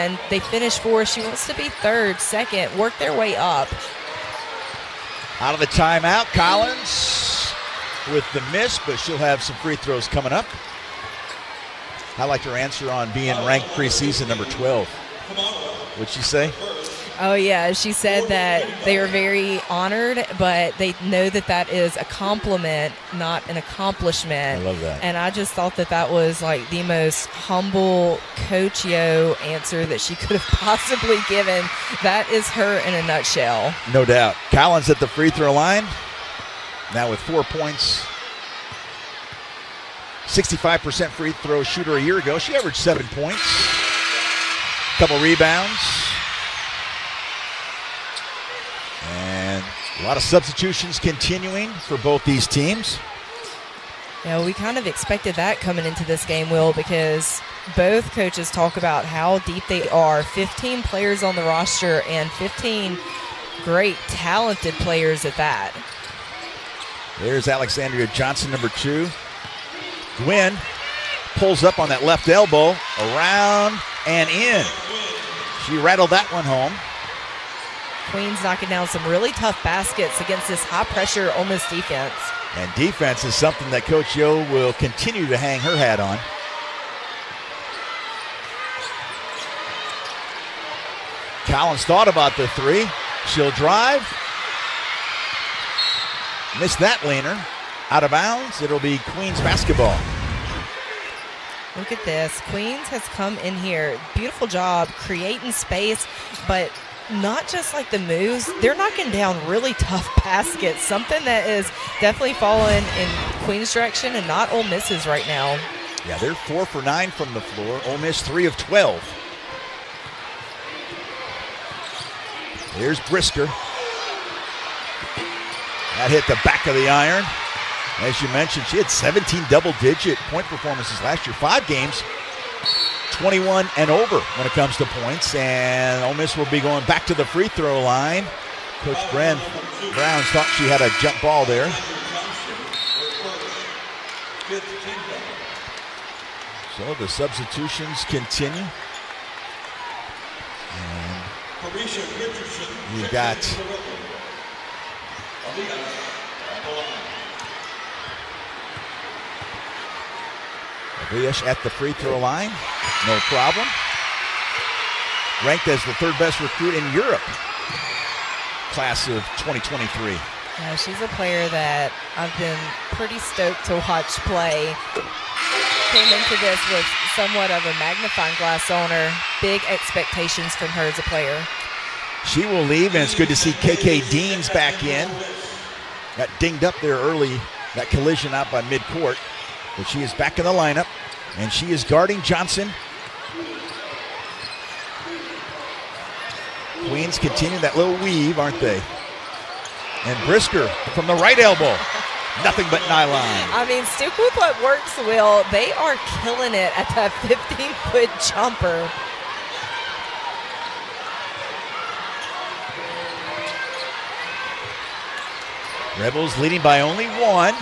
and they finished fourth. She wants to be third, second, work their way up. Out of the timeout, Collins with the miss, but she'll have some free throws coming up. I liked her answer on being ranked preseason number 12. What'd she say? Oh, yeah. She said that they are very honored, but they know that that is a compliment, not an accomplishment. I love that. And I just thought that that was like the most humble Coach Yo answer that she could have possibly given. That is her in a nutshell. No doubt. Collins at the free throw line. Now with 4 points. 65% free throw shooter a year ago. She averaged 7 points. Couple rebounds. And a lot of substitutions continuing for both these teams. Yeah, we kind of expected that coming into this game, Will, because both coaches talk about how deep they are. 15 players on the roster and 15 great, talented players at that. There's Alexandria Johnson, number 2. Gwynn pulls up on that left elbow, around and in. She rattled that one home. Queens knocking down some really tough baskets against this high-pressure Ole Miss defense. And defense is something that Coach Yo will continue to hang her hat on. Collins thought about the three. She'll drive. Missed that leaner. Out of bounds. It'll be Queens basketball. Look at this. Queens has come in here. Beautiful job creating space, but not just like the moves. They're knocking down really tough baskets, something that is definitely falling in Queens' direction and not Ole Miss's right now. Yeah, they're 4 for 9 from the floor. Ole Miss 3 of 12. Here's Brisker. That hit the back of the iron. As you mentioned, she had 17 double-digit point performances last year. 5 games, 21 and over when it comes to points. And Ole Miss will be going back to the free throw line. Coach Brown thought she had a jump ball there. So the substitutions continue. And you got Aviash at the free throw line, no problem. Ranked as the 3rd best recruit in Europe, class of 2023. Yeah, she's a player that I've been pretty stoked to watch play. Came into this with somewhat of a magnifying glass on her. Big expectations from her as a player. She will leave, and it's good to see KK Deans back in. Got dinged up there early, that collision out by midcourt. But she is back in the lineup, and she is guarding Johnson. Queens continue that little weave, aren't they? And Brisker from the right elbow. Nothing but nylon. I mean, stick with what works, Will. They are killing it at that 15-foot jumper. Rebels leading by only 1.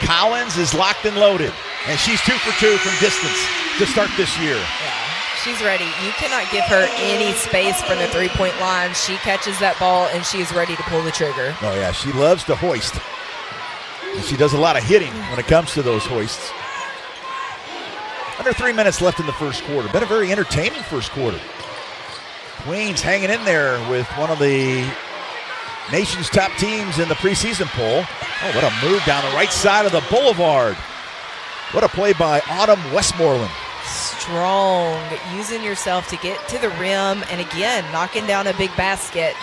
Collins is locked and loaded, and she's 2 for 2 from distance to start this year. Yeah, she's ready. You cannot give her any space from the three-point line. She catches that ball, and she is ready to pull the trigger. Oh, yeah, she loves to hoist. And she does a lot of hitting when it comes to those hoists. Under 3 minutes left in the first quarter. Been a very entertaining first quarter. Queens hanging in there with one of the nation's top teams in the preseason poll. Oh, what a move down the right side of the boulevard. What a play by Autumn Westmoreland. Strong, using yourself to get to the rim, and again, knocking down a big basket.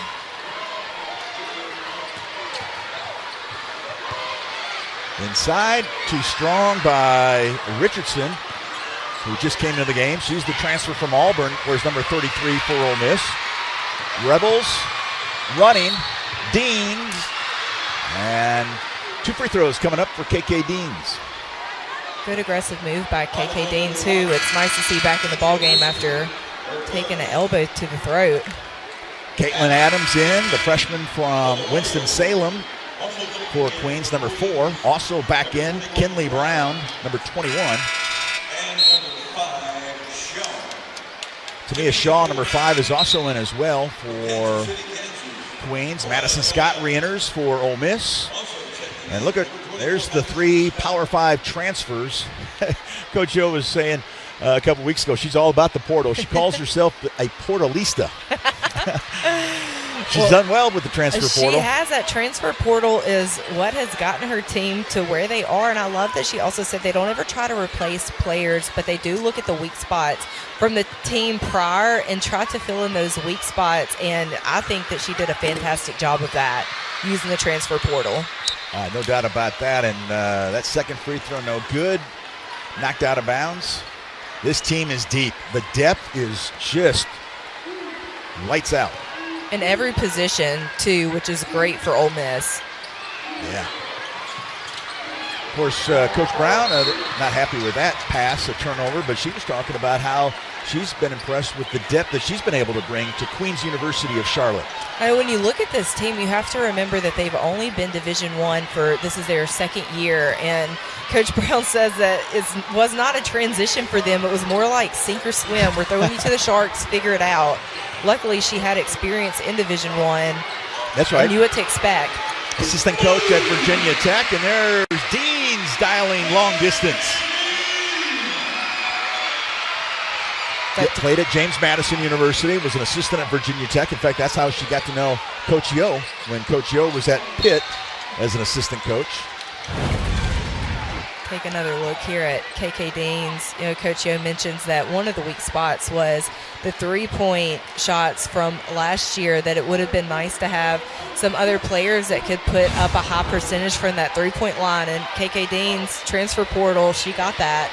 Inside, too strong by Richardson, who just came into the game. She's the transfer from Auburn, wears number 33 for Ole Miss. Rebels running. Deans, and 2 free throws coming up for KK Deans. Good aggressive move by KK Deans, who it's nice to see back in the ballgame after taking an elbow to the throat. Caitlin Adams in, the freshman from Winston-Salem for Queens, number 4. Also back in, Kinley Brown, number 21. Tamia Shaw, number 5, is also in as well for Queens. Madison Scott re-enters for Ole Miss. And look at, there's the 3 Power 5 transfers. Coach O was saying a couple weeks ago, she's all about the portal. She calls herself a portalista. She's done well with the transfer portal. She has. That transfer portal is what has gotten her team to where they are, and I love that she also said they don't ever try to replace players, but they do look at the weak spots from the team prior and try to fill in those weak spots, and I think that she did a fantastic job of that using the transfer portal. No doubt about that, and that second free throw no good. Knocked out of bounds. This team is deep. The depth is just lights out. In every position, too, which is great for Ole Miss. Yeah. Of course, Coach Brown, not happy with that pass, a turnover, but she was talking about how she's been impressed with the depth that she's been able to bring to Queens University of Charlotte. When you look at this team, you have to remember that they've only been Division I for, this is their second year, and Coach Brown says that it was not a transition for them. It was more like sink or swim. We're throwing you to the Sharks, figure it out. Luckily, she had experience in Division I. That's right. And knew what to expect. Assistant coach at Virginia Tech, and there's Deans dialing long distance. Played at James Madison University, was an assistant at Virginia Tech. In fact, that's how she got to know Coach Yo when Coach Yo was at Pitt as an assistant coach. Take another look here at KK Deans. Coach Yo mentions that one of the weak spots was the three-point shots from last year, that it would have been nice to have some other players that could put up a high percentage from that three-point line. And KK Deans, transfer portal, she got that.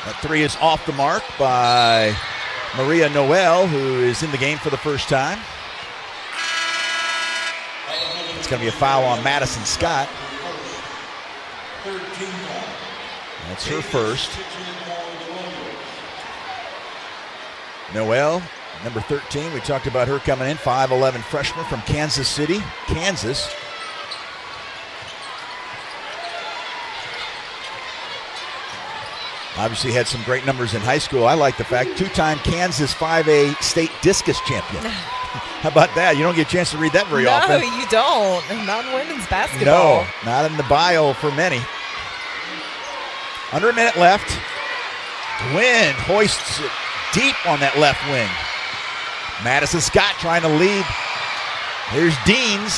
That 3 is off the mark by Maria Noel, who is in the game for the first time. It's going to be a foul on Madison Scott. That's her first. Noel, number 13. We talked about her coming in, 5'11" freshman from Kansas City, Kansas. Obviously had some great numbers in high school. I like the fact, 2-time Kansas 5A state discus champion. How about that? You don't get a chance to read that very often. No, you don't. Not in women's basketball. No, not in the bio for many. Under a minute left. Gwynn hoists it deep on that left wing. Madison Scott trying to lead. Here's Deans.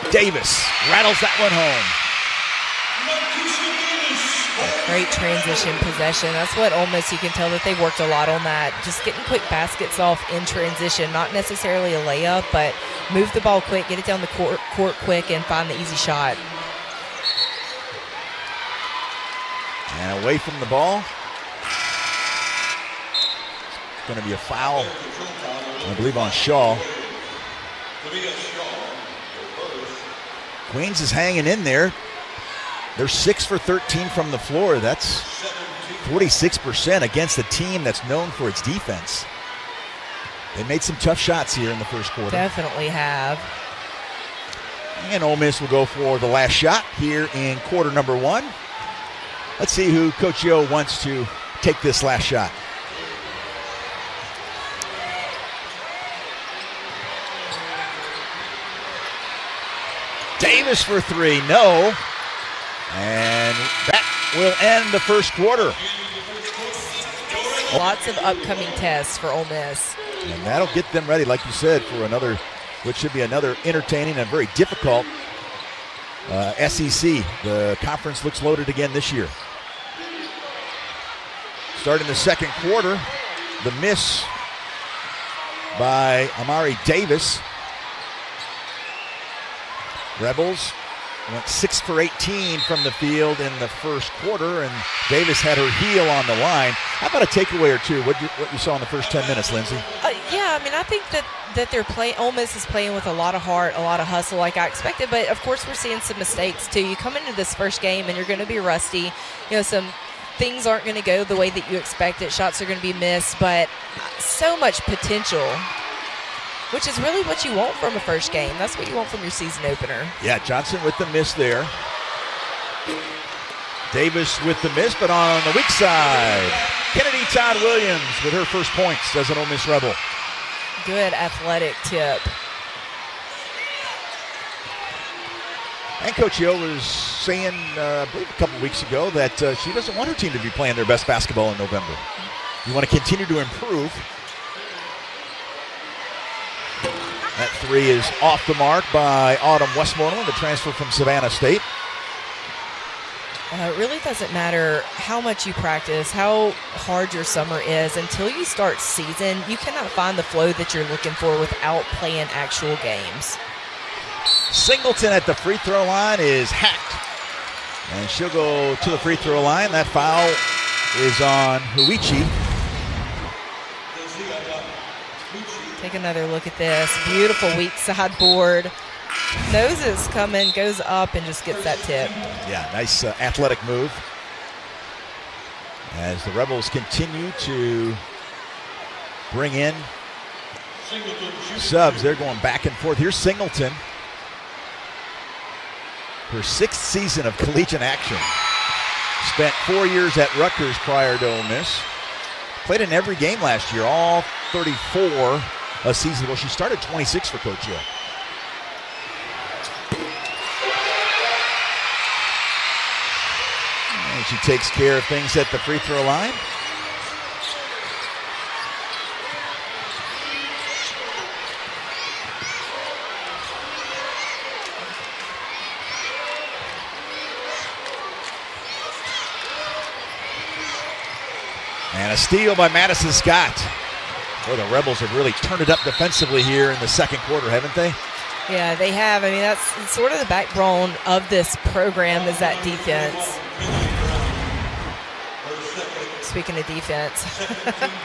Davis rattles that one home. Great transition possession. That's what Ole Miss, you can tell that they worked a lot on that. Just getting quick baskets off in transition. Not necessarily a layup, but move the ball quick, get it down the court quick, and find the easy shot. And away from the ball. It's going to be a foul, I believe, on Shaw. Queens is hanging in there. They're 6 for 13 from the floor. That's 46% against a team that's known for its defense. They made some tough shots here in the first quarter. Definitely have. And Ole Miss will go for the last shot here in quarter number 1. Let's see who Coach Yo wants to take this last shot. Davis for 3, no. And that will end the first quarter. Lots of upcoming tests for Ole Miss. And that'll get them ready, like you said, for another, which should be another entertaining and very difficult SEC. The conference looks loaded again this year. Starting the second quarter, the miss by Amari Davis. Rebels went 6 for 18 from the field in the first quarter, and Davis had her heel on the line. How about a takeaway or two? What you saw in the first 10 minutes, Lindsay? Yeah, I mean, I think that they're playing. Ole Miss is playing with a lot of heart, a lot of hustle, like I expected. But of course, we're seeing some mistakes too. You come into this first game and you're going to be rusty. Some things aren't going to go the way that you expected. Shots are going to be missed, but so much potential, which is really what you want from a first game. That's what you want from your season opener. Yeah, Johnson with the miss there. Davis with the miss, but on the weak side, Kennedy Todd Williams with her first points as an Ole Miss Rebel. Good athletic tip. And Coach Hill was saying, I believe a couple weeks ago, that she doesn't want her team to be playing their best basketball in November. You want to continue to improve. That three is off the mark by Autumn Westmoreland, the transfer from Savannah State. It really doesn't matter how much you practice, how hard your summer is. Until you start season, you cannot find the flow that you're looking for without playing actual games. Singleton at the free throw line is hacked. And she'll go to the free throw line. That foul is on Huichi. Take another look at this. Beautiful weak side board. Knows it's coming, goes up, and just gets that tip. Yeah, nice athletic move. As the Rebels continue to bring in subs, they're going back and forth. Here's Singleton. Her 6th season of collegiate action. Spent 4 years at Rutgers prior to Ole Miss. Played in every game last year, all 34 a season ago. She started 26 for Coach Hill. And she takes care of things at the free throw line. And a steal by Madison Scott. Boy, the Rebels have really turned it up defensively here in the second quarter, haven't they? Yeah, they have. I mean, that's sort of the backbone of this program is that defense. Speaking of defense.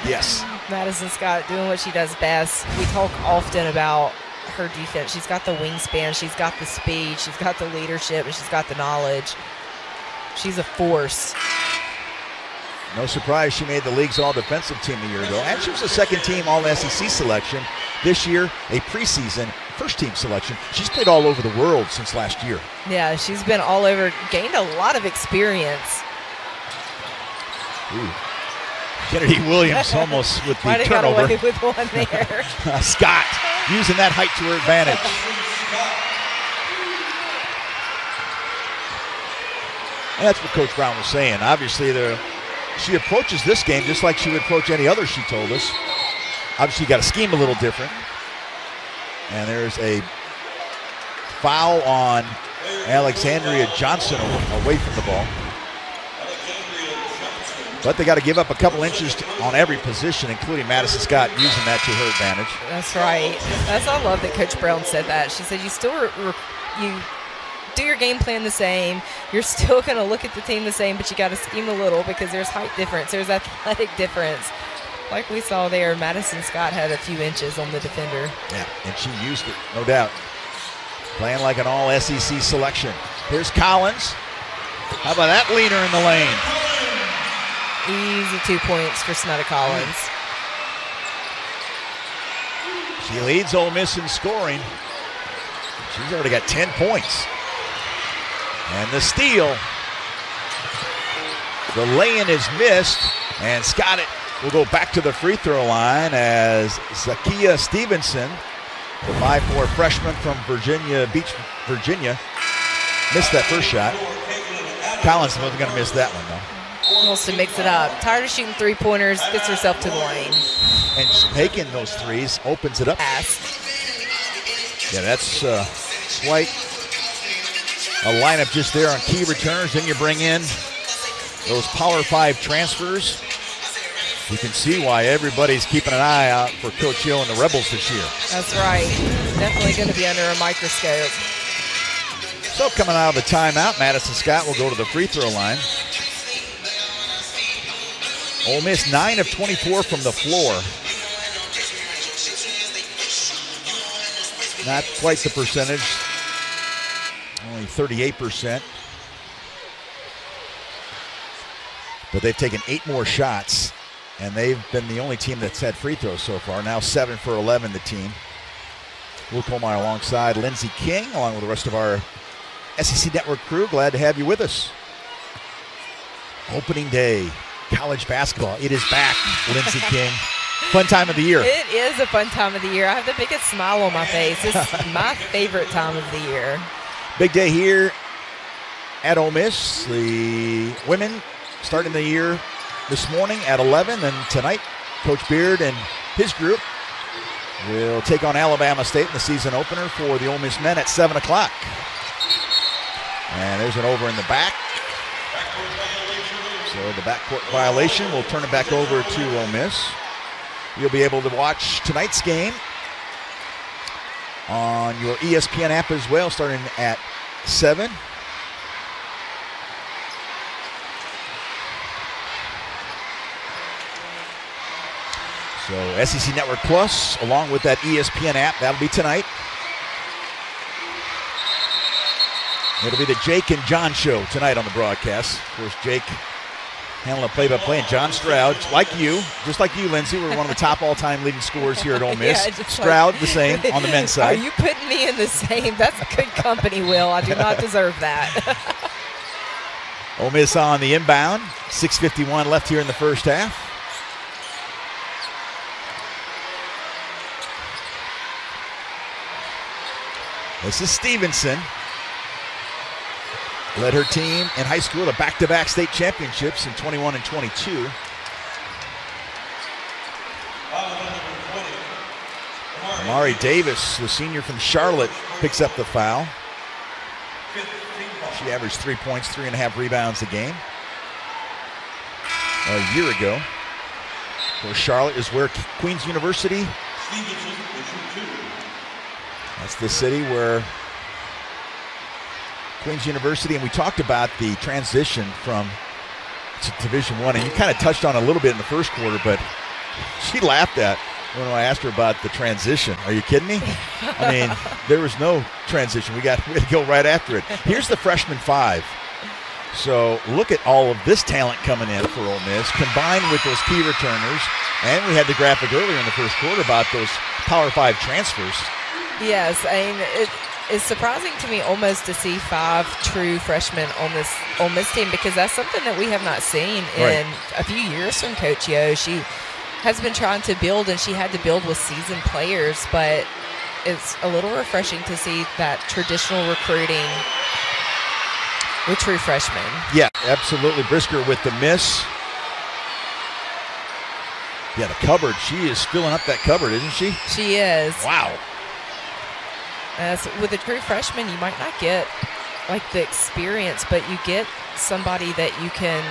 Yes. Madison Scott doing what she does best. We talk often about her defense. She's got the wingspan. She's got the speed. She's got the leadership. And she's got the knowledge. She's a force. No surprise she made the league's all-defensive team a year ago. And she was a second-team All-SEC selection. This year, a preseason first-team selection. She's played all over the world since last year. Yeah, she's been all over, gained a lot of experience. Ooh. Kennedy Williams almost with the Might have turnover. got away with one there. Scott using that height to her advantage. And that's what Coach Brown was saying. Obviously, she approaches this game just like she would approach any other, she told us. Obviously, you got to scheme a little different. And there's a foul on Alexandria Johnson away from the ball. But they got to give up a couple inches on every position, including Madison Scott using that to her advantage. That's right. I love that Coach Brown said that. She said you still you do your game plan the same. You're still going to look at the team the same, but you got to scheme a little because there's height difference. There's athletic difference. Like we saw there, Madison Scott had a few inches on the defender. Yeah, and she used it, no doubt. Playing like an all-SEC selection. Here's Collins. How about that leader in the lane? Easy 2 points for Snetta Collins. She leads Ole Miss in scoring. She's already got 10 points. And the steal. The lay-in is missed, and Scott will go back to the free throw line as Zakia Stevenson, the 5'4" freshman from Virginia Beach, Virginia, missed that first shot. Collins wasn't going to miss that one, though. Wants to mix it up. Tired of shooting three-pointers, gets herself to the lane. And making those threes opens it up. Pass. Yeah, that's quite a lineup just there on key returners. Then you bring in those Power 5 transfers. You can see why everybody's keeping an eye out for Coach Hill and the Rebels this year. That's right. Definitely going to be under a microscope. So coming out of the timeout, Madison Scott will go to the free throw line. Ole Miss 9 of 24 from the floor. Not quite the percentage. Only 38%. But they've taken 8 more shots, and they've been the only team that's had free throws so far. Now 7 for 11, the team. Will Colmeyer alongside Lindsey King, along with the rest of our SEC Network crew. Glad to have you with us. Opening day, college basketball. It is back, Lindsey King. Fun time of the year. It is a fun time of the year. I have the biggest smile on my face. It's my favorite time of the year. Big day here at Ole Miss. The women starting the year this morning at 11, and tonight Coach Beard and his group will take on Alabama State in the season opener for the Ole Miss men at 7 o'clock. And there's an over in the back. So the backcourt violation. We'll turn it back over to Ole Miss. You'll be able to watch tonight's game on your ESPN app as well, starting at 7. So SEC Network Plus, along with that ESPN app, that'll be tonight. It'll be the Jake and John show tonight on the broadcast. Of course, Jake handling the play-by-play, and John Stroud, just like you, Lindsey, we're one of the top all-time leading scorers here at Ole Miss. Yeah, Stroud, the same on the men's side. Are you putting me in the same? That's good company, Will. I do not deserve that. Ole Miss on the inbound. 6:51 left here in the first half. This is Stevenson. Led her team in high school to back-to-back state championships in 21 and 22. Amari Davis, the senior from Charlotte, picks up the foul. She averaged 3 points, 3.5 rebounds a game a year ago. Of course, Charlotte is where Queen's University. That's the city where Queen's University, and we talked about the transition from Division I, and you kind of touched on it a little bit in the first quarter, but she laughed at when I asked her about the transition. Are you kidding me? I mean, there was no transition. We had to go right after it. Here's the freshman 5. So look at all of this talent coming in for Ole Miss, combined with those key returners, and we had the graphic earlier in the first quarter about those Power 5 transfers. Yes, I mean, it's surprising to me almost to see 5 true freshmen on this Ole Miss team, because that's something that we have not seen in a few years from Coach Yo. She has been trying to build, and she had to build with seasoned players, but it's a little refreshing to see that traditional recruiting with true freshmen. Yeah, absolutely. Brisker with the miss. Yeah, the cupboard. She is filling up that cupboard, isn't she? She is. Wow. So with a true freshman, you might not get like the experience, but you get somebody that you can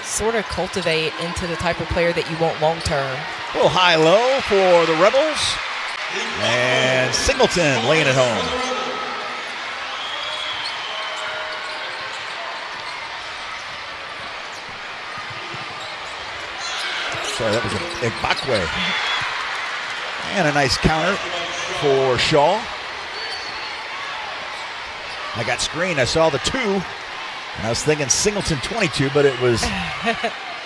sort of cultivate into the type of player that you want long term. A little high-low for the Rebels. And Singleton laying it home. Sorry, that was a Igbakwe. And a nice counter for Shaw. I got screened. I saw the 2, and I was thinking Singleton 22, but it was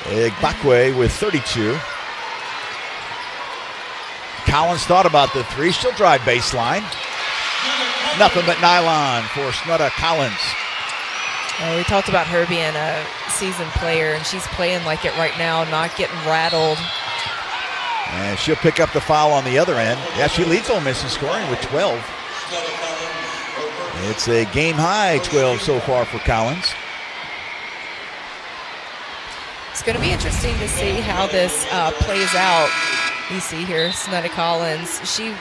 Igbakwe with 32. Collins thought about the 3. She'll drive baseline. Nothing but nylon for Snutta Collins. We talked about her being a seasoned player, and she's playing like it right now, not getting rattled. And she'll pick up the foul on the other end. Yeah, she leads Ole Miss in scoring with 12. It's a game-high 12 so far for Collins. It's going to be interesting to see how this plays out. You see here, Snutta Collins. She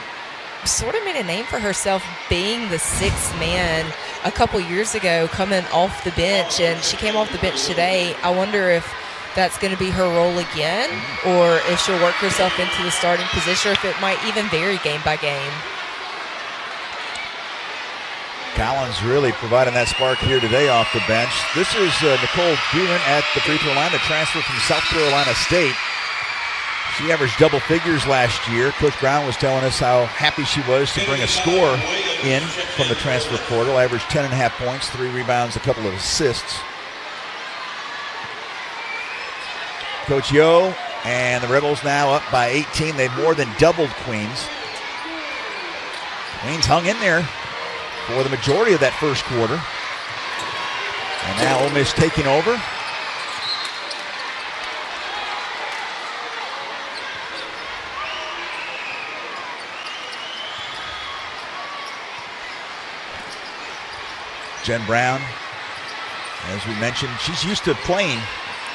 sort of made a name for herself being the 6th man a couple years ago, coming off the bench, and she came off the bench today. I wonder if that's going to be her role again, or if she'll work herself into the starting position, or if it might even vary game by game. Collins really providing that spark here today off the bench. This is Nicole Doonan at the free throw line, the transfer from South Carolina State. She averaged double figures last year. Coach Brown was telling us how happy she was to bring a score in from the transfer portal. Averaged 10.5 points, 3 rebounds, a couple of assists. Coach Yo and the Rebels now up by 18. They've more than doubled Queens. Queens hung in there for the majority of that first quarter. And now Ole Miss taking over. Jen Brown, as we mentioned, she's used to playing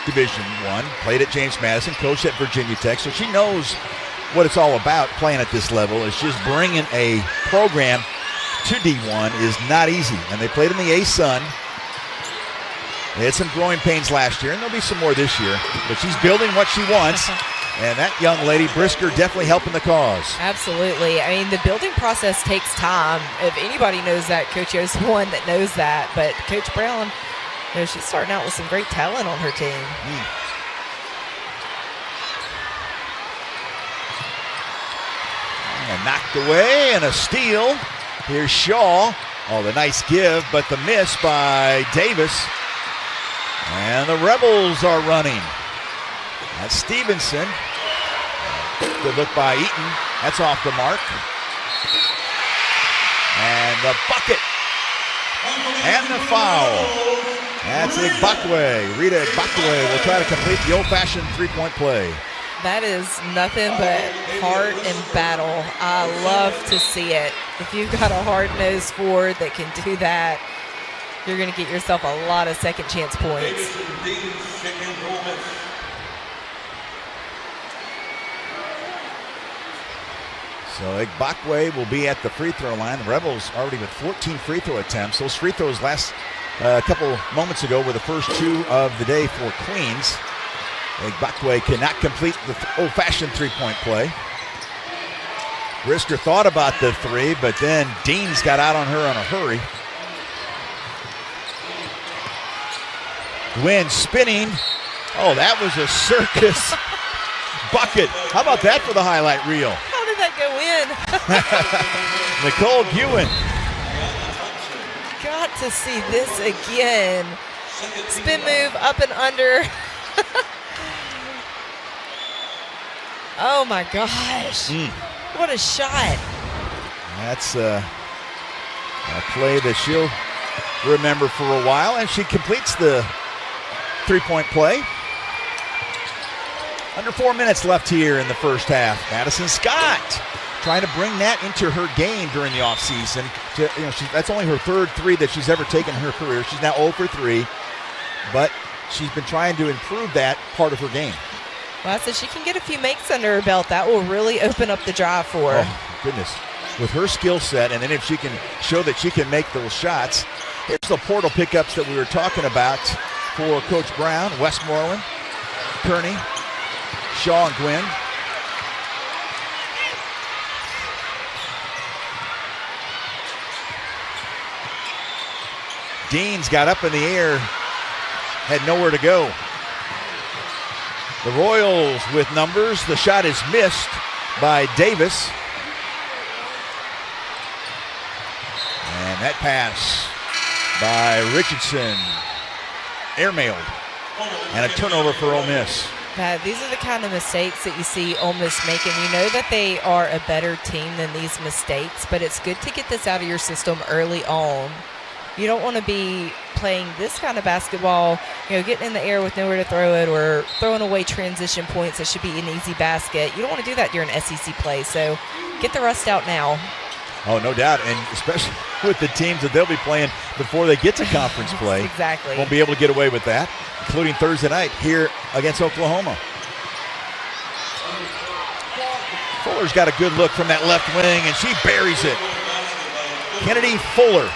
Division I, played at James Madison, coached at Virginia Tech, so she knows what it's all about playing at this level. It's just bringing a program to D1 is not easy, and they played in the A-Sun. They had some growing pains last year, and there'll be some more this year, but she's building what she wants. And that young lady, Brisker, definitely helping the cause. Absolutely. I mean, the building process takes time. If anybody knows that, Coach O's one that knows that. But Coach Brown, she's starting out with some great talent on her team. And knocked away, and a steal. Here's Shaw. Oh, the nice give, but the miss by Davis. And the Rebels are running. That's Stevenson. Good look by Eaton. That's off the mark. And the bucket. And the foul. That's Igbakwe. Rita Igbakwe will try to complete the old-fashioned three-point play. That is nothing but heart and battle. I love to see it. If you've got a hard-nosed forward that can do that, you're going to get yourself a lot of second-chance points. So Igbakwe will be at the free throw line. The Rebels already with 14 free throw attempts. Those free throws last couple moments ago were the first two of the day for Queens. Igbakwe cannot complete the old-fashioned three-point play. Brisker thought about the three, but then Deans got out on her on a hurry. Gwynn spinning. Oh, that was a circus bucket. How about that for the highlight reel? How did that go in? Nicole Ewan. Got to see this again. Spin move up and under. Oh my gosh. What a shot. That's a play that she'll remember for a while, and she completes the three-point play. Under 4 minutes left here in the first half. Madison Scott trying to bring that into her game during the offseason. That's only her third three that she's ever taken in her career. She's now 0 for 3, but she's been trying to improve that part of her game. Well, so she can get a few makes under her belt. That will really open up the drive for her. Oh, goodness. With her skill set, and then if she can show that she can make those shots. Here's the portal pickups that we were talking about for Coach Brown. Westmoreland, Kearney, Shaw, and Gwynn. Deans got up in the air, had nowhere to go. The Royals with numbers. The shot is missed by Davis. And that pass by Richardson, airmailed, and a turnover for Ole Miss. These are the kind of mistakes that you see Ole Miss making. You know that they are a better team than these mistakes, but it's good to get this out of your system early on. You don't want to be playing this kind of basketball, getting in the air with nowhere to throw it or throwing away transition points that should be an easy basket. You don't want to do that during SEC play, so get the rust out now. Oh, no doubt, and especially with the teams that they'll be playing before they get to conference play. Exactly. Won't be able to get away with that, including Thursday night here against Oklahoma. Fuller's got a good look from that left wing, and she buries it. Kennedy Fuller.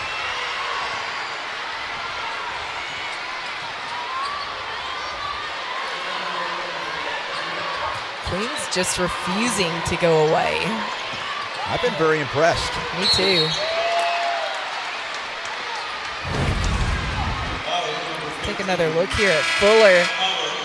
Queens just refusing to go away. I've been very impressed. Me too. Take another look here at Fuller.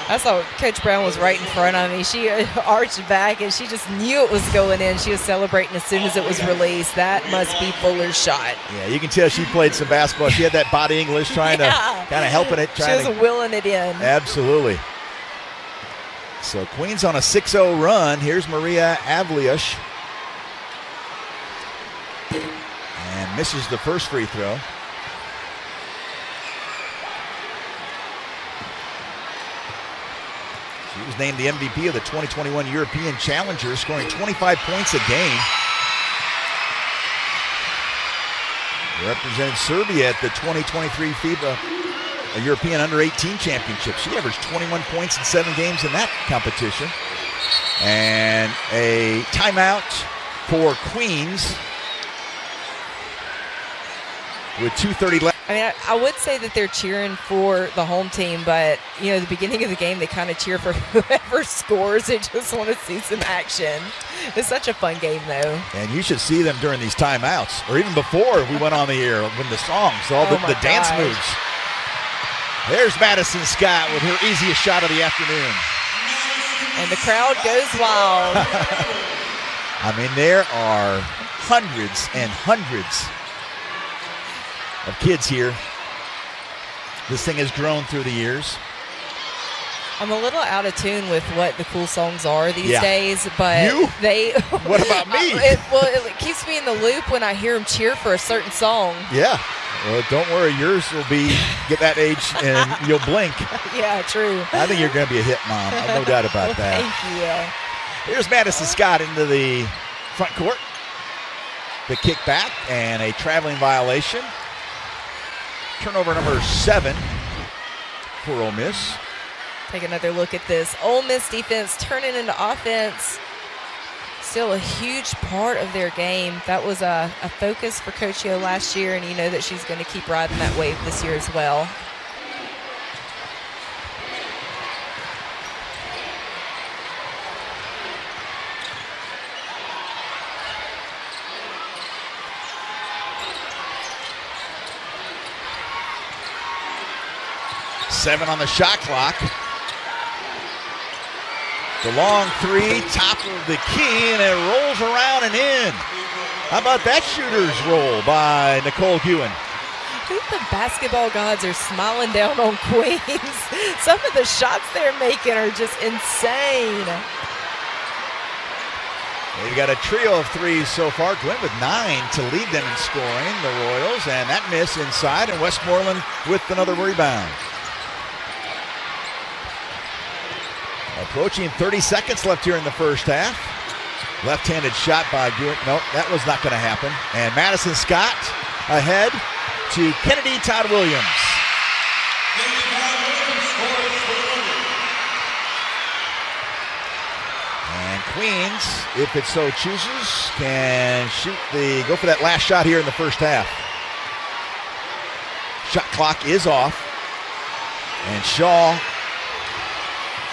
I saw Coach Brown was right in front of me. She arched back and she just knew it was going in. She was celebrating as soon as it was released. That must be Fuller's shot. Yeah, you can tell she played some basketball. She had that body English trying to kind of helping it. She was willing it in. Absolutely. So Queens on a 6-0 run. Here's Maria Avliush. And misses the first free throw. She was named the MVP of the 2021 European Challengers, scoring 25 points a game. Represented Serbia at the 2023 FIBA European Under-18 Championship. She averaged 21 points in 7 games in that competition. And a timeout for Queens with 2:30 left. I mean, I would say that they're cheering for the home team, but, you know, the beginning of the game, they kind of cheer for whoever scores. They just want to see some action. It's such a fun game, though. And you should see them during these timeouts, or even before we went on the air, when the songs, all the dance moves. There's Madison Scott with her easiest shot of the afternoon. And the crowd goes wild. I mean, there are hundreds and hundreds of kids here. This thing has grown through the years. I'm a little out of tune with what the cool songs are these days, but you? They. What about me? It keeps me in the loop when I hear them cheer for a certain song. Yeah. Well, don't worry. Yours will get that age and you'll blink. Yeah, true. I think you're going to be a hit mom. I have no doubt about that. Thank you. Here's Madison Scott into the front court. The kick back and a traveling violation. Turnover number 7 for Ole Miss. Take another look at this. Ole Miss defense turning into offense. Still a huge part of their game. That was a focus for Coach Yo last year, and you know that she's going to keep riding that wave this year as well. Seven on the shot clock. The long three, top of the key, and it rolls around and in. How about that shooter's roll by Nicole Hewen? I think the basketball gods are smiling down on Queens. Some of the shots they're making are just insane. They've got a trio of threes so far. Gwen with 9 to lead them in scoring, the Royals, and that miss inside, and Westmoreland with another rebound. Approaching 30 seconds left here in the first half. Left-handed shot by Gwen. Nope, that was not going to happen. And Madison Scott ahead to Kennedy Todd Williams. And Queens, if it so chooses, can go for that last shot here in the first half. Shot clock is off. And Shaw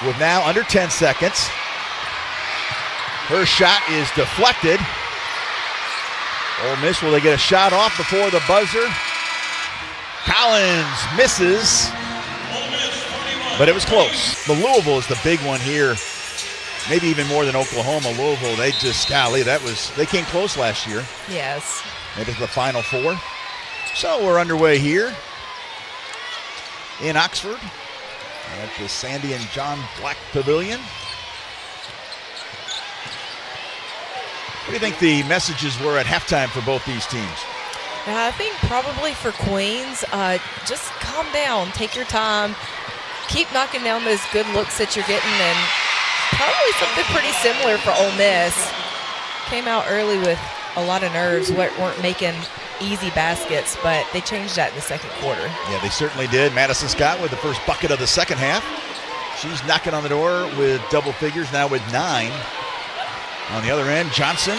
with now under 10 seconds. Her shot is deflected. Ole Miss, will they get a shot off before the buzzer? Collins misses, but it was close. The Louisville is the big one here. Maybe even more than Oklahoma. Louisville, they just, golly, they came close last year. Yes. Made it to the Final Four. So we're underway here in Oxford at the Sandy and John Black Pavilion. What do you think the messages were at halftime for both these teams? I think probably for Queens, just calm down, take your time, keep knocking down those good looks that you're getting, and probably something pretty similar for Ole Miss. Came out early with a lot of nerves, weren't making easy baskets, but they changed that in the second quarter. Yeah, they certainly did. Madison Scott with the first bucket of the second half. She's knocking on the door with double figures, now with 9. On the other end, Johnson.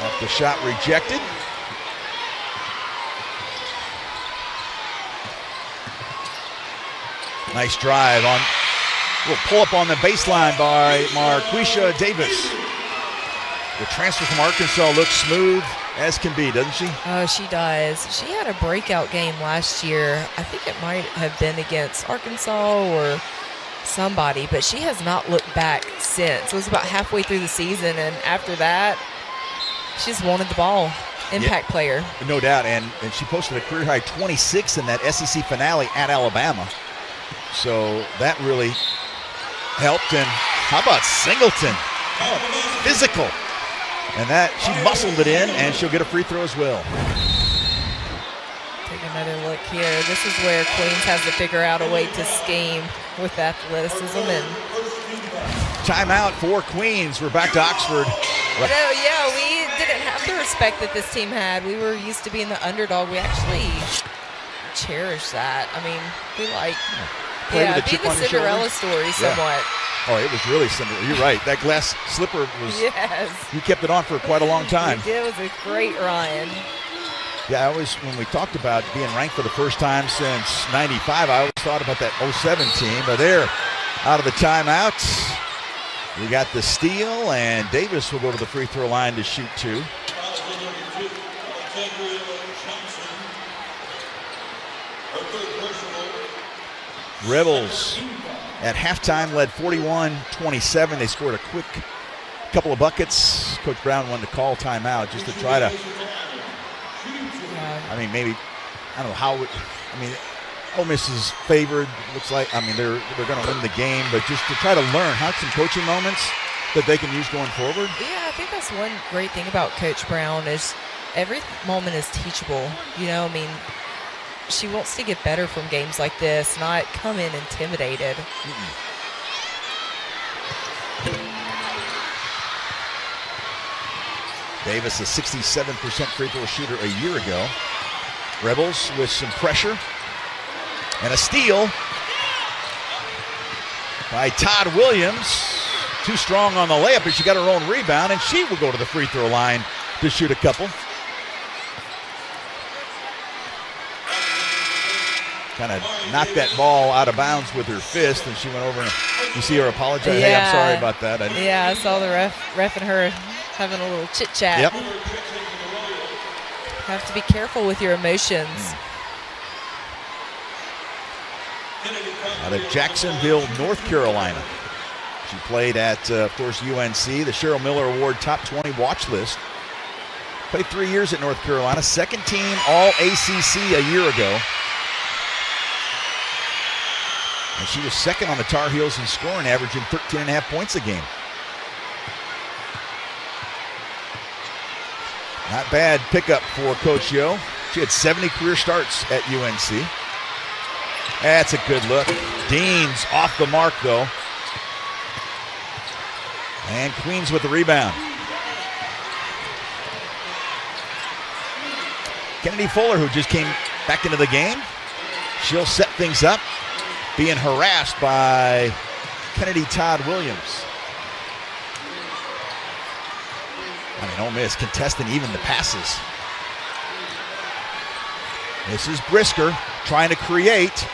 Off the shot rejected. Nice drive on. Little pull up on the baseline by Marquisha Davis. The transfer from Arkansas looks smooth as can be, doesn't she? Oh, she does. She had a breakout game last year. I think it might have been against Arkansas or somebody, but she has not looked back since. It was about halfway through the season, and after that, she just wanted the ball. Impact player. No doubt, and she posted a career-high 26 in that SEC finale at Alabama. So that really helped. And how about Singleton? Oh, physical. And that, she muscled it in, and she'll get a free throw as well. Take another look here. This is where Queens has to figure out a way to scheme with athleticism. And timeout for Queens. We're back to Oxford. yeah, we didn't didn't have the respect that this team had. We were used to being the underdog. We actually cherish that. I mean, we like Play with a being chip the on your Cinderella shoulder. story somewhat. Oh, it was really simple. You're right. That glass slipper was. Yes. You kept it on for quite a long time. We did. It was a great run. Yeah, when we talked about being ranked for the first time since '95, I always thought about that '07 team. But they're out of the timeout. We got the steal, and Davis will go to the free throw line to shoot two. Rebels at halftime led 41-27. They scored a quick couple of buckets. Coach Brown wanted to call timeout just to try to, I mean, maybe, I don't know how, Ole Miss is favored. Looks like, they're going to win the game, but just to try to learn how some coaching moments that they can use going forward. Yeah, I think that's one great thing about Coach Brown is every moment is teachable. She wants to get better from games like this, not come in intimidated. Davis, a 67% free throw shooter a year ago. Rebels with some pressure. And a steal by Todd Williams. Too strong on the layup, but she got her own rebound, and she will go to the free throw line to shoot a couple. Kind of knocked that ball out of bounds with her fist, and she went over and you see her apologize. Yeah. Hey, I'm sorry about that. I saw the ref and her having a little chit chat. Yep. Have to be careful with your emotions. Out of Jacksonville, North Carolina. She played at, of course, UNC, the Cheryl Miller Award Top 20 watch list. Played 3 years at North Carolina, second team All-ACC a year ago. And she was second on the Tar Heels in scoring, averaging 13.5 points a game. Not bad pickup for Coach Yo. She had 70 career starts at UNC. That's a good look. Deans off the mark, though. And Queens with the rebound. Kennedy Fuller, who just came back into the game. She'll set things up, being harassed by Kennedy Todd Williams. Ole Miss contesting even the passes. This is Brisker trying to create.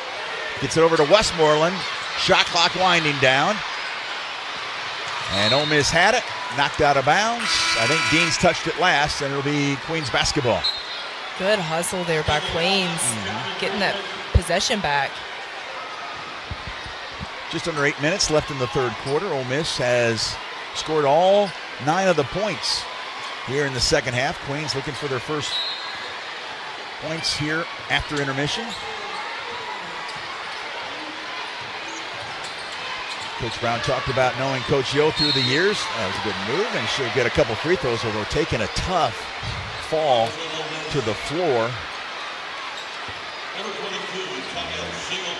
Gets it over to Westmoreland. Shot clock winding down. And Ole Miss had it. Knocked out of bounds. I think Deans touched it last, and it'll be Queens basketball. Good hustle there by Queens. Getting that possession back. Just under 8 minutes left in the third quarter. Ole Miss has scored all 9 of the points here in the second half. Queens looking for their first points here after intermission. Coach Brown talked about knowing Coach Yo through the years. That was a good move, and she'll get a couple free throws, although taking a tough fall to the floor.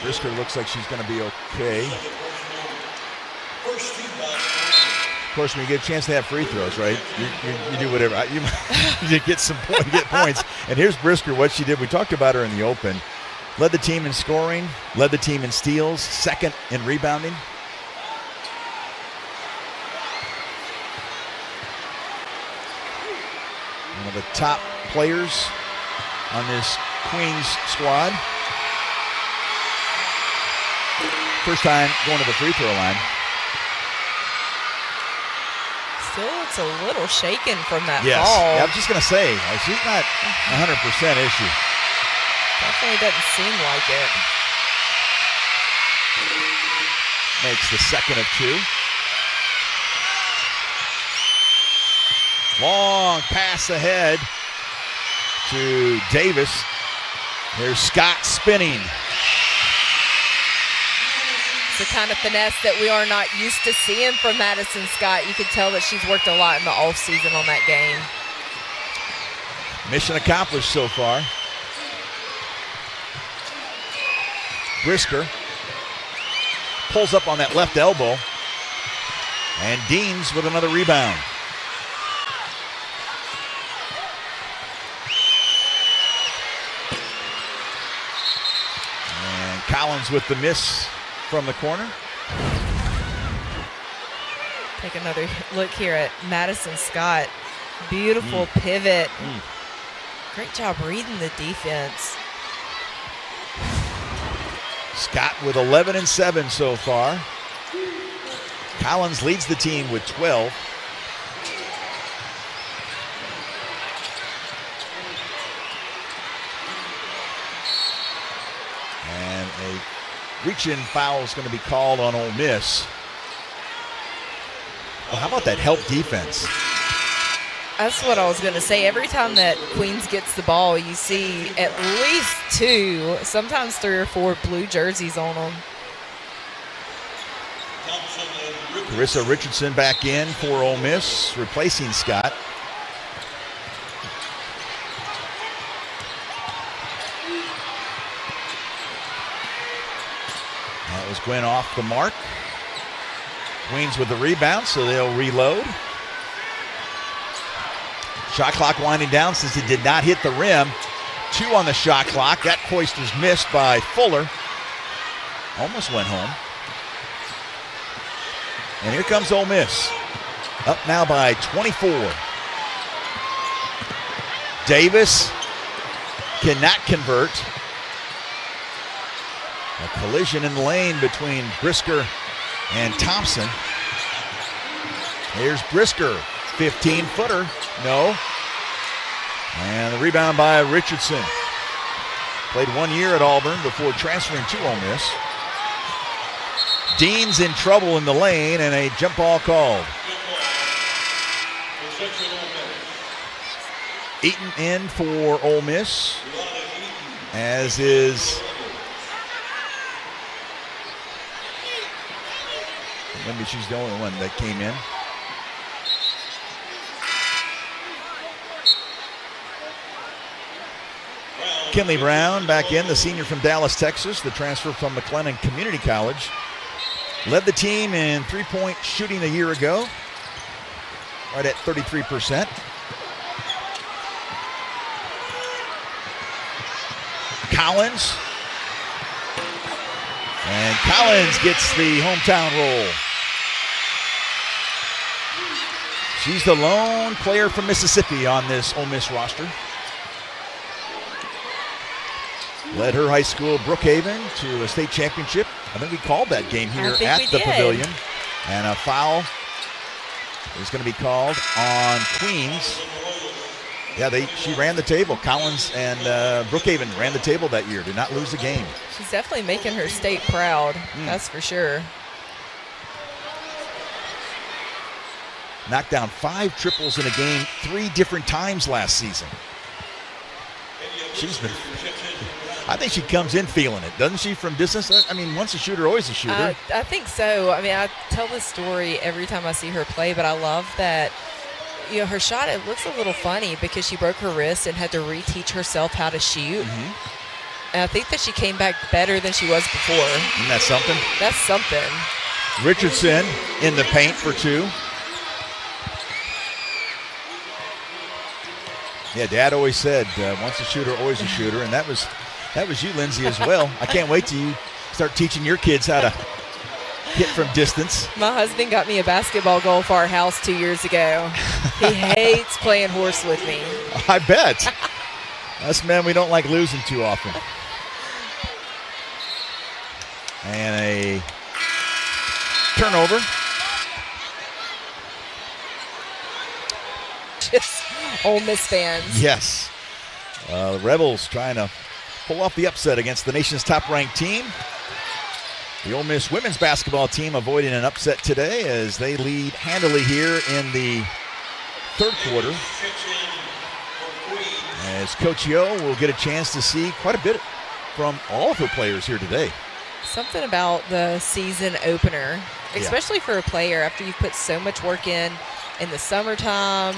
Brisker looks like she's going to be okay. Of course, when you get a chance to have free throws, right? You do whatever. You get some get points. And here's Brisker, what she did. We talked about her in the open. Led the team in scoring, led the team in steals, second in rebounding. One of the top players on this Queens squad. First time going to the free throw line. Still looks a little shaken from that Yes. fall. Yeah, I was just going to say, she's not 100%, is she? Definitely doesn't seem like it. Makes the second of 2. Long pass ahead to Davis. There's Scott spinning. The kind of finesse that we are not used to seeing from Madison Scott. You can tell that she's worked a lot in the offseason on that game. Mission accomplished so far. Brisker pulls up on that left elbow. And Deans with another rebound. Collins with the miss from the corner. Take another look here at Madison Scott. Beautiful pivot. Great job reading the defense. Scott with 11 and 7 so far. Collins leads the team with 12. And a reach-in foul is going to be called on Ole Miss. Well, how about that help defense? That's what I was going to say. Every time that Queens gets the ball, you see at least 2, sometimes 3 or 4 blue jerseys on them. Carissa Richardson back in for Ole Miss, replacing Scott. That was Gwen off the mark. Queens with the rebound, so they'll reload. Shot clock winding down since he did not hit the rim. 2 on the shot clock. That hoister's missed by Fuller. Almost went home. And here comes Ole Miss. Up now by 24. Davis cannot convert. A collision in the lane between Brisker and Thompson. Here's Brisker. 15-footer. No. And the rebound by Richardson. Played 1 year at Auburn before transferring to Ole Miss. Dean's in trouble in the lane and a jump ball called. Eaton in for Ole Miss, as is maybe she's the only one that came in. Kinley Brown back in, the senior from Dallas, Texas, the transfer from McLennan Community College. Led the team in three-point shooting a year ago, right at 33%. Collins. And Collins gets the hometown roll. She's the lone player from Mississippi on this Ole Miss roster. Led her high school, Brookhaven, to a state championship. I think we called that game here at the Pavilion. And a foul is going to be called on Queens. Yeah, she ran the table. Collins and Brookhaven ran the table that year. Did not lose a game. She's definitely making her state proud. That's for sure. Knocked down 5 triples in a game 3 different times last season. I think she comes in feeling it, doesn't she, from distance? I mean, once a shooter, always a shooter. I think so. I mean, I tell this story every time I see her play, but I love that, her shot, it looks a little funny because she broke her wrist and had to reteach herself how to shoot. And I think that she came back better than she was before. Isn't that something? That's something. Richardson in the paint for 2. Yeah, Dad always said, once a shooter, always a shooter, and that was you, Lindsay, as well. I can't wait till you start teaching your kids how to hit from distance. My husband got me a basketball goal for our house 2 years ago. He hates playing horse with me. I bet. Us men, we don't like losing too often. And a turnover. Just Ole Miss fans. Yes. The Rebels trying to pull off the upset against the nation's top-ranked team. The Ole Miss women's basketball team avoiding an upset today as they lead handily here in the third quarter. As Coach Yo will get a chance to see quite a bit from all of her players here today. Something about the season opener, especially for a player after you've put so much work in the summertime,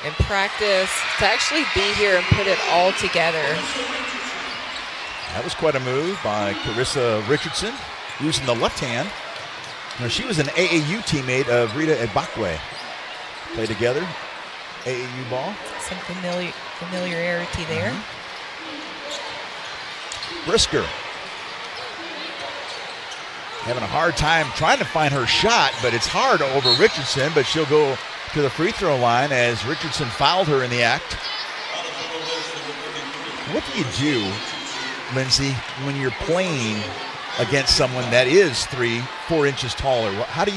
in practice, to actually be here and put it all together. That was quite a move by Carissa Richardson, using the left hand. She was an AAU teammate of Rita Ebakwe. Play together, AAU ball. Some familiarity there. Brisker having a hard time trying to find her shot, but it's hard over Richardson, but she'll go to the free throw line as Richardson fouled her in the act. What do you do, Lindsay, when you're playing against someone that is 3-4 inches taller? What do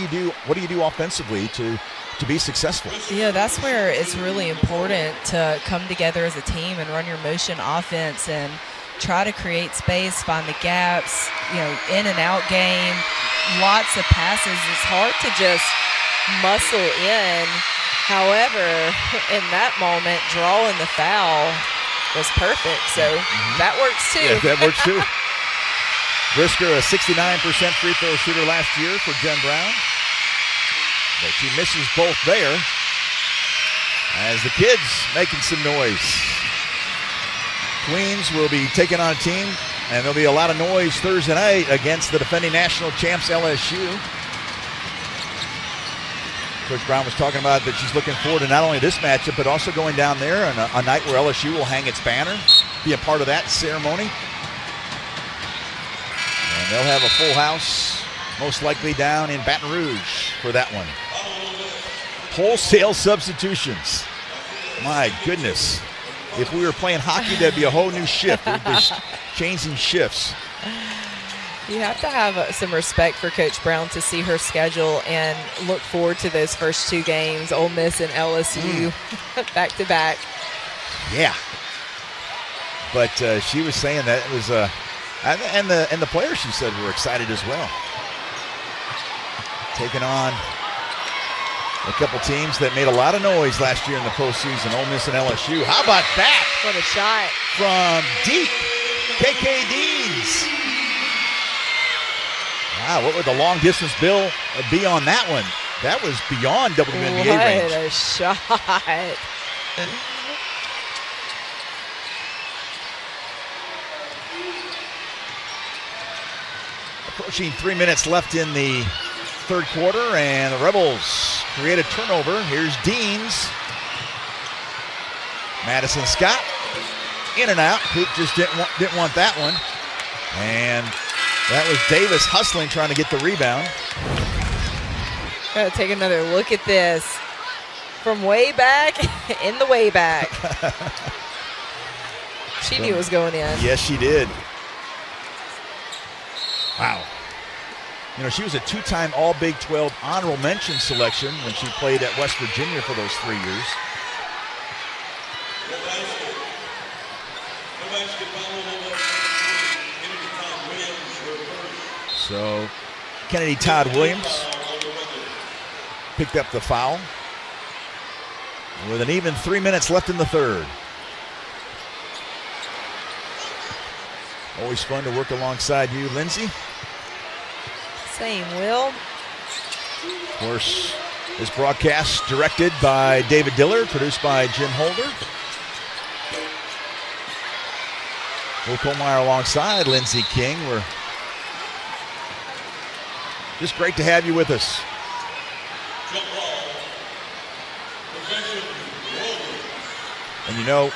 you do offensively to be successful? Yeah, that's where it's really important to come together as a team and run your motion offense and try to create space, find the gaps, in and out game, lots of passes. It's hard to just muscle in. However, in that moment, drawing the foul was perfect. So that works too. Yeah, that works too. Brisker, a 69% free throw shooter last year for Jen Brown. But she misses both there as the kids making some noise. Queens will be taking on a team, and there'll be a lot of noise Thursday night against the defending national champs LSU. Coach Brown was talking about that she's looking forward to not only this matchup, but also going down there on a night where LSU will hang its banner, be a part of that ceremony. And they'll have a full house, most likely down in Baton Rouge for that one. Wholesale substitutions. My goodness. If we were playing hockey, that'd be a whole new shift. We'd be changing shifts. You have to have some respect for Coach Brown to see her schedule and look forward to those first two games, Ole Miss and LSU, back to back. Yeah. But she was saying that it was, and the players, she said, were excited as well. Taking on a couple teams that made a lot of noise last year in the postseason, Ole Miss and LSU. How about that? What a shot. From deep, KK Deans. Wow, what would the long distance bill be on that one? That was beyond WNBA range. What a shot. Approaching 3 minutes left in the third quarter, and the Rebels create a turnover. Here's Deans. Madison Scott in and out. Hoop just didn't want that one. And that was Davis hustling, trying to get the rebound. Got to take another look at this. From way back, in the way back. She knew it was going in. Yes, she did. Wow. She was a two-time All-Big 12 honorable mention selection when she played at West Virginia for those 3 years. So, Kennedy Todd Williams picked up the foul with an even 3 minutes left in the third. Always fun to work alongside you, Lindsay. Same, Will. Of course, this broadcast directed by David Diller, produced by Jim Holder. Will Kohlmeyer alongside Lindsay King. We're just great to have you with us. And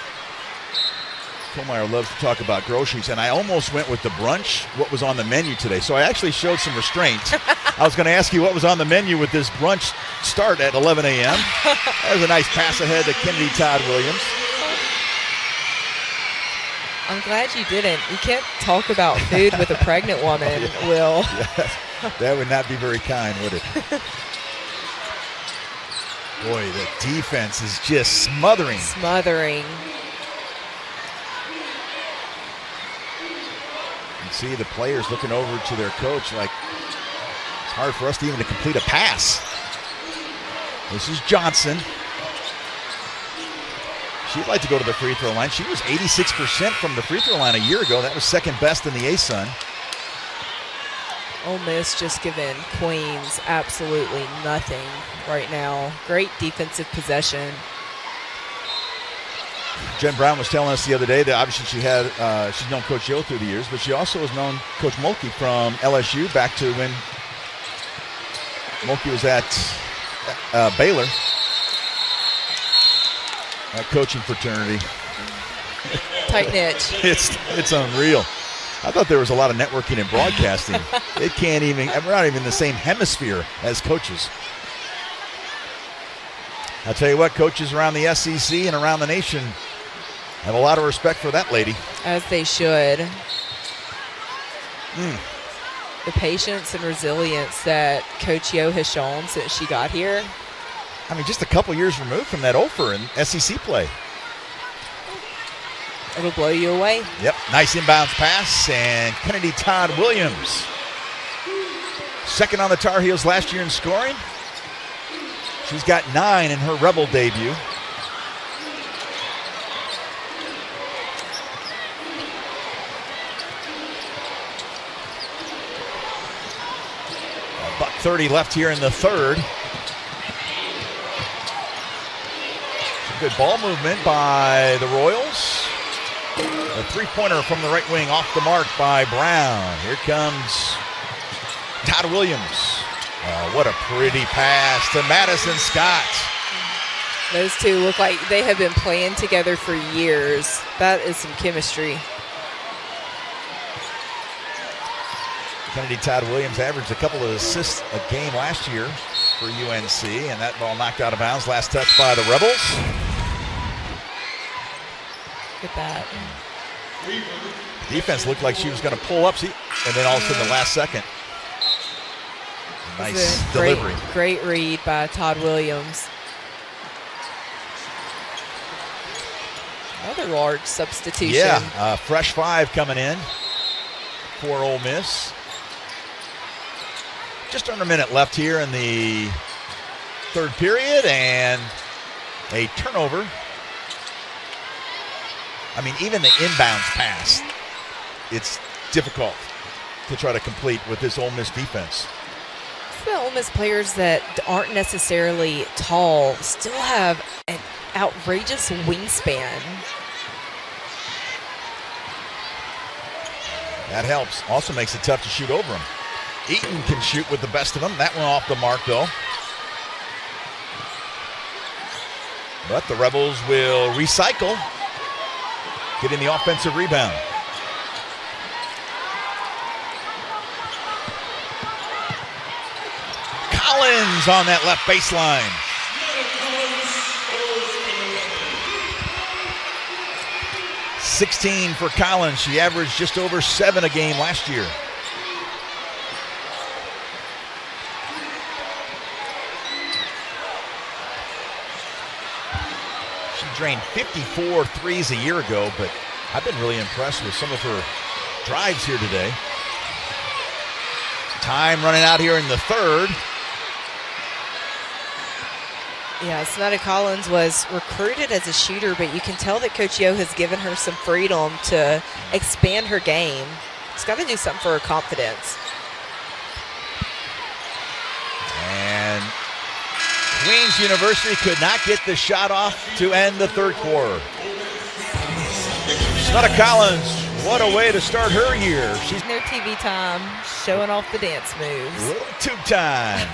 Kohlmeyer loves to talk about groceries, and I almost went with the brunch, what was on the menu today. So I actually showed some restraint. I was going to ask you what was on the menu with this brunch start at 11 a.m. That was a nice pass ahead to Kennedy Todd Williams. I'm glad you didn't. You can't talk about food with a pregnant woman, Will. Yeah, that would not be very kind, would it? Boy, the defense is just smothering. Smothering. You see the players looking over to their coach like it's hard for us to even to complete a pass. This is Johnson. She'd like to go to the free throw line. She was 86% from the free throw line a year ago. That was second best in the ASUN. Ole Miss just giving Queens absolutely nothing right now. Great defensive possession. Jen Brown was telling us the other day that obviously she's known Coach Yo through the years, but she also has known Coach Mulkey from LSU back to when Mulkey was at Baylor. That coaching fraternity. Tight knit. It's unreal. I thought there was a lot of networking and broadcasting. It can't even, we're not even in the same hemisphere as coaches. I'll tell you what, coaches around the SEC and around the nation have a lot of respect for that lady. As they should. The patience and resilience that Coach Yo has shown since she got here. I mean, just a couple years removed from that offer in SEC play. It'll blow you away. Yep, nice inbounds pass, and Kennedy Todd Williams. Second on the Tar Heels last year in scoring. She's got 9 in her Rebel debut. .30 left here in the third. Some good ball movement by the Royals. A three-pointer from the right wing off the mark by Brown. Here comes Todd Williams. What a pretty pass to Madison Scott. Those two look like they have been playing together for years. That is some chemistry. Kennedy Todd Williams averaged a couple of assists a game last year for UNC, and that ball knocked out of bounds. Last touch by the Rebels. Look at that. Defense looked like she was going to pull up, and then all of a sudden the last second. Nice delivery. Great read by Todd Williams. Another large substitution. Yeah, fresh 5 coming in for Ole Miss. Just under a minute left here in the third period, and a turnover. I mean, even the inbounds pass, it's difficult to try to complete with this Ole Miss defense. The Ole Miss players that aren't necessarily tall still have an outrageous wingspan. That helps. Also makes it tough to shoot over them. Eaton can shoot with the best of them. That one off the mark, though. But the Rebels will recycle, getting the offensive rebound. Collins on that left baseline. .16 for Collins. She averaged just over 7 a game last year. She drained 54 threes a year ago, but I've been really impressed with some of her drives here today. Time running out here in the third. Yeah, Sonata Collins was recruited as a shooter, but you can tell that Coach Yo has given her some freedom to expand her game. She's got to do something for her confidence. And Queens University could not get the shot off to end the third quarter. Sonata Collins, what a way to start her year. She's No TV time, showing off the dance moves. little tube time.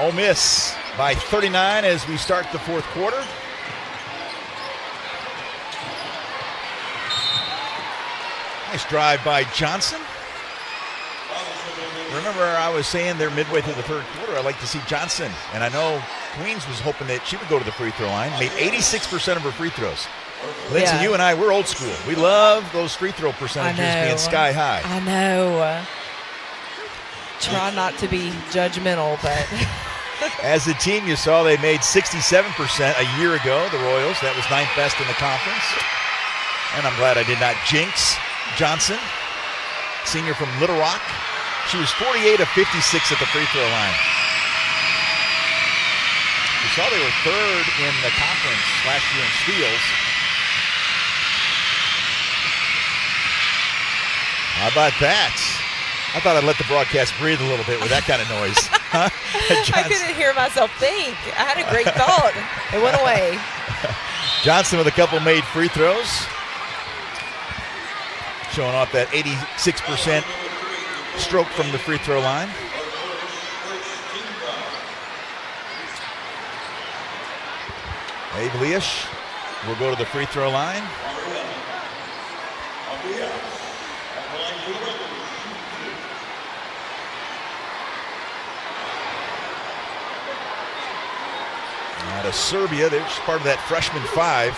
Ole Miss by 39 as we start the fourth quarter. Nice drive by Johnson. Remember, I was saying they're midway through the third quarter. I'd like to see Johnson. And I know Queens was hoping that she would go to the free throw line. Made 86% of her free throws. Lindsay, Yeah. you and I, we're old school. We love those free throw percentages being sky high. I know. Try not to be judgmental, but As a team, you saw they made 67% a year ago, the Royals. That was 9th best in the conference. And I'm glad I did not jinx Johnson, senior from Little Rock. She was 48 of 56 at the free throw line. You saw they were 3rd in the conference last year in steals. How about that? I thought I'd let the broadcast breathe a little bit with that kind of noise. Huh? I couldn't hear myself think. I had a great thought. It went away. Johnson with a couple made free throws. Showing off that 86% stroke from the free throw line. Abe Leish will go to the free throw line. out of Serbia. They're just part of that freshman five.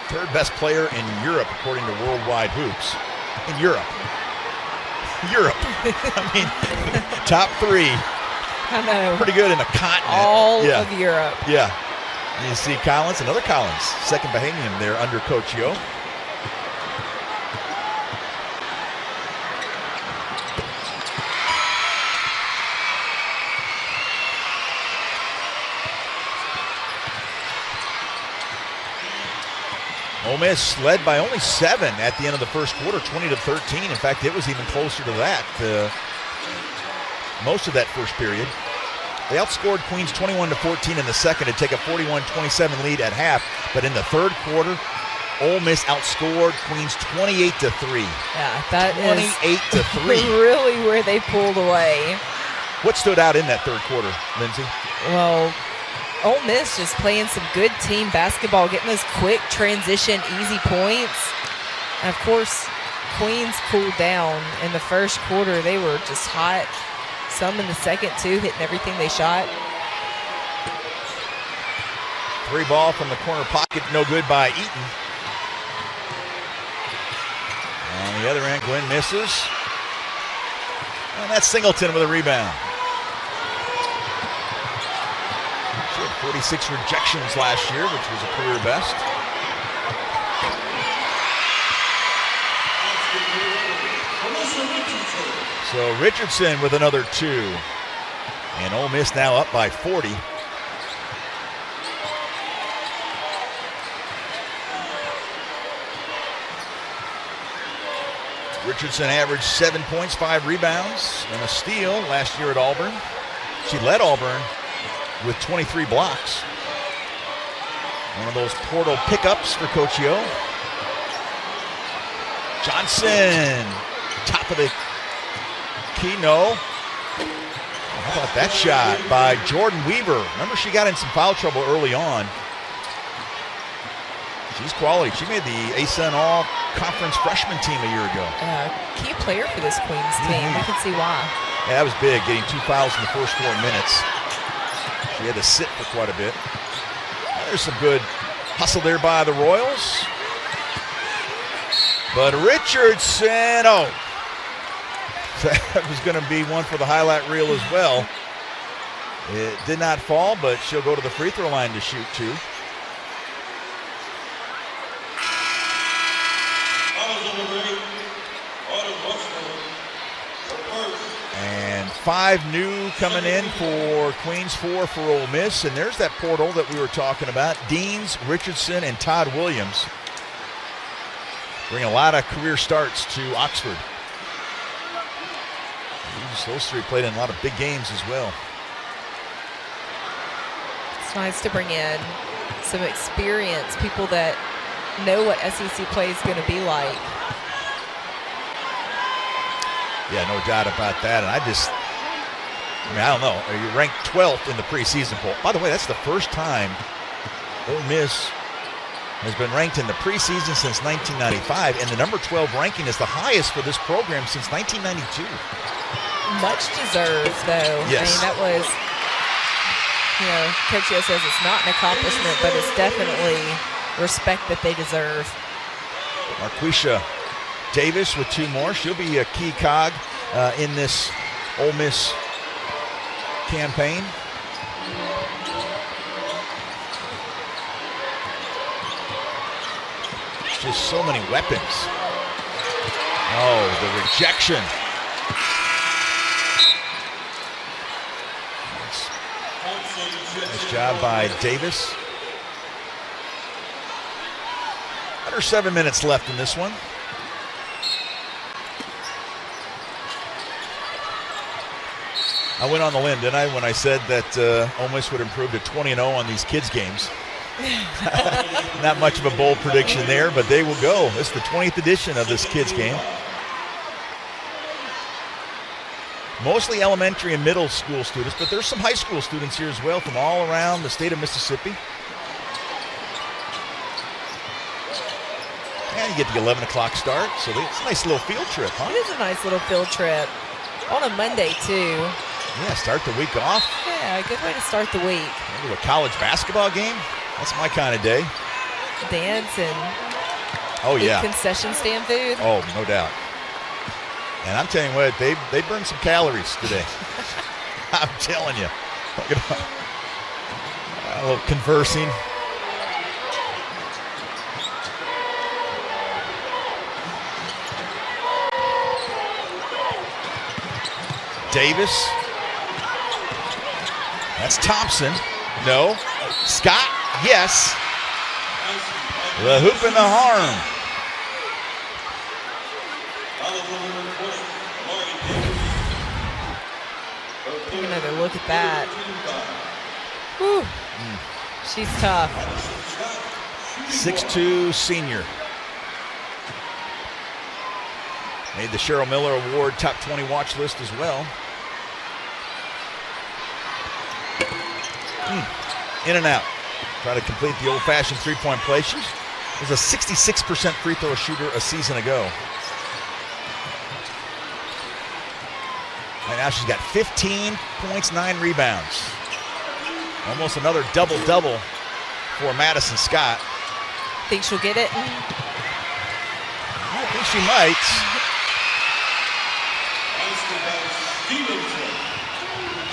Third best player in Europe, according to Worldwide Hoops. In Europe. I mean, top three. I know. Pretty good in the continent. All of Europe. Yeah. And you see Collins, another Collins, second Bahamian there under Coach Yo. Ole Miss led by only 7 at the end of the first quarter, 20-13. In fact, it was even closer to that most of that first period. They outscored Queens 21-14 in the second to take a 41-27 lead at half. But in the third quarter, Ole Miss outscored Queens 28-3. Yeah, that 28-3. is really where they pulled away. What stood out in that third quarter, Lindsay? Well, Ole Miss just playing some good team basketball, getting those quick transition, easy points. And, of course, Queens cooled down in the first quarter. They were just hot. Some in the second, too, hitting everything they shot. Three ball from the corner pocket, no good by Eaton. On the other end, Glenn misses. And that's Singleton with a rebound. She had 46 rejections last year, which was a career best. So Richardson with another 2. And Ole Miss now up by 40. Richardson averaged 7 points, 5 rebounds, and a steal last year at Auburn. She led Auburn with 23 blocks. One of those portal pickups for Coach Yo. Johnson, top of the key, no. How about that shot by Jordan Weaver? Remember, she got in some foul trouble early on. She's quality. She made the ASUN All-Conference freshman team a year ago. Key player for this Queens team. We can see why. Yeah, that was big, getting 2 fouls in the first 4 minutes. She had to sit for quite a bit. There's some good hustle there by the Royals. But Richardson, that was going to be one for the highlight reel as well. It did not fall, but she'll go to the free throw line to shoot 2. And 5 new coming in for Queens, 4 for Ole Miss. And there's that portal that we were talking about. Deans, Richardson, and Todd Williams bring a lot of career starts to Oxford. Those 3 played in a lot of big games as well. It's nice to bring in some experience, people that know what SEC play is going to be like. Yeah, no doubt about that. And I don't know. You ranked 12th in the preseason poll. By the way, that's the first time Ole Miss has been ranked in the preseason since 1995, and the number 12 ranking is the highest for this program since 1992. Much deserved, though. Yes. I mean, that was, Coach Yo says it's not an accomplishment, but it's definitely respect that they deserve. Marquisha Davis with 2 more. She'll be a key cog in this Ole Miss campaign. Just so many weapons. Oh, the rejection. Nice job by Davis. Under 7 minutes left in this one. I went on the limb, didn't I, when I said that Ole Miss would improve to 20-0 on these kids' games. Not much of a bold prediction there, but they will go. This is the 20th edition of this kids' game. Mostly elementary and middle school students, but there's some high school students here as well from all around the state of Mississippi. And you get the 11 o'clock start, so it's a nice little field trip, huh? It is a nice little field trip. On a Monday, too. Yeah, start the week off. Yeah, a good way to start the week. Maybe a college basketball game. That's my kind of day. Dance and eat concession stand food. Oh, no doubt. And I'm telling you what, they burned some calories today. I'm telling you. Look at a little conversing. Davis. That's Thompson. No. Scott. Yes. The hoop and the harm. Take another look at that. Whew. She's tough. 6'2" senior. Made the Cheryl Miller Award top 20 watch list as well. In and out. Try to complete the old-fashioned three-point play. She was a 66% free throw shooter a season ago. Right now she's got 15 points, 9 rebounds. Almost another double-double for Madison Scott. Think she'll get it? I think she might.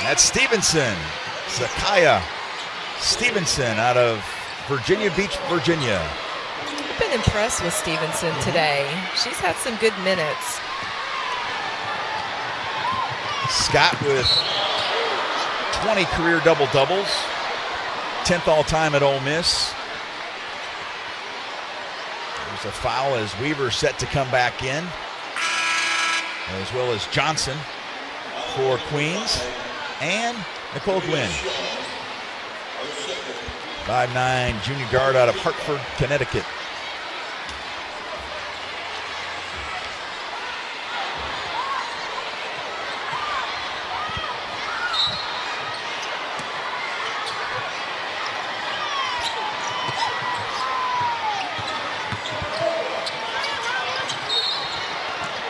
That's Stevenson. Zakaya Stevenson out of Virginia Beach, Virginia. I've been impressed with Stevenson today. She's had some good minutes. Scott with 20 career double-doubles. 10th all-time at Ole Miss. There's a foul as Weaver set to come back in, as well as Johnson for Queens, and Nicole Gwynn. 5'9" junior guard out of Hartford, Connecticut.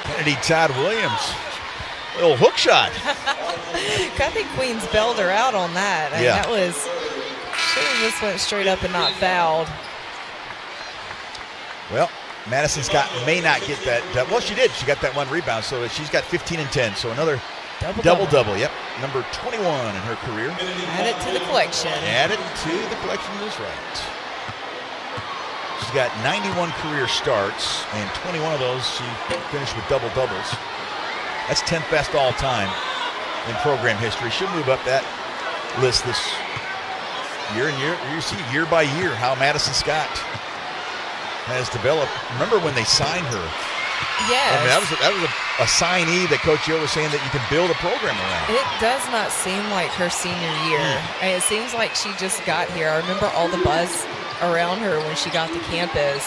Kennedy Todd Williams. Little hook shot. I think Queens bailed her out on that. I mean, that was, should have just went straight up and not fouled. Well, Madison Scott may not get that. Well, she did. She got that one rebound, so she's got 15 and 10. So another double-double. Yep, number 21 in her career. Add it to the collection. Add it to the collection is right. She's got 91 career starts, and 21 of those she finished with double-doubles. That's 10th best all time in program history. Should move up that list this year. And you see year by year how Madison Scott has developed. Remember when they signed her? Yes. I mean, that was a signee that Coach Yo was saying that you can build a program around. It does not seem like her senior year. And it seems like she just got here. I remember all the buzz around her when she got to campus.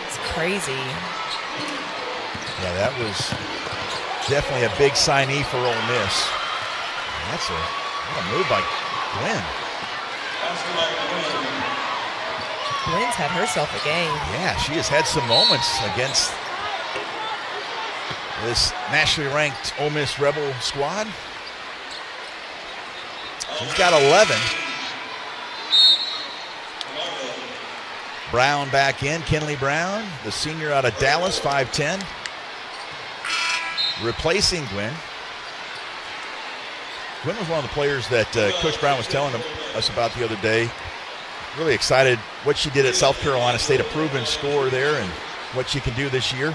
It's crazy. Yeah, that was definitely a big signee for Ole Miss. That's what a move by Gwen. Gwen's had herself a game. Yeah, she has had some moments against this nationally ranked Ole Miss Rebel squad. She's got 11. Brown back in, Kenley Brown, the senior out of Dallas, 5'10". Replacing Gwen. Gwen was one of the players that Coach Brown was telling us about the other day. Really excited what she did at South Carolina State, a proven scorer there, and what she can do this year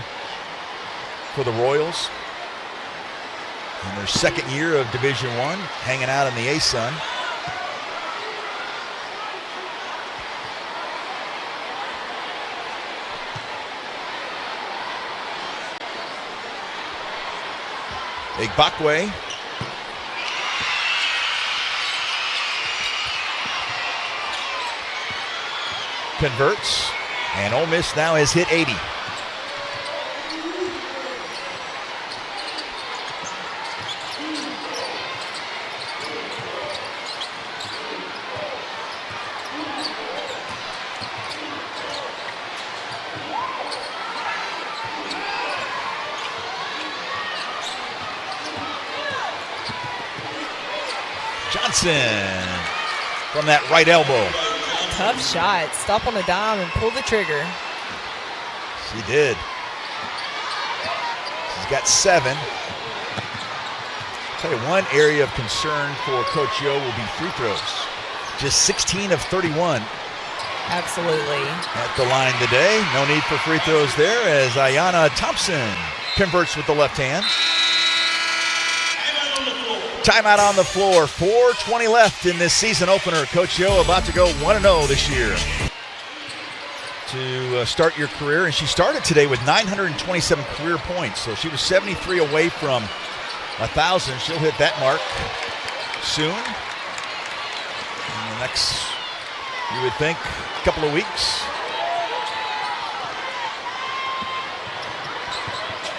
for the Royals. In their second year of Division I, hanging out in the A-Sun. Igbakwe. Converts, and Ole Miss now has hit 80. Johnson from that right elbow. Tough shot. Stop on a dime and pull the trigger. She did. She's got 7. I'll tell you, one area of concern for Coach Yo will be free throws. Just 16 of 31. Absolutely. At the line today. No need for free throws there as Ayanna Thompson converts with the left hand. Timeout on the floor. 4:20 left in this season opener. Coach Yo about to go 1-0 this year to start your career. And she started today with 927 career points. So she was 73 away from 1,000. She'll hit that mark soon. In the next, you would think, couple of weeks.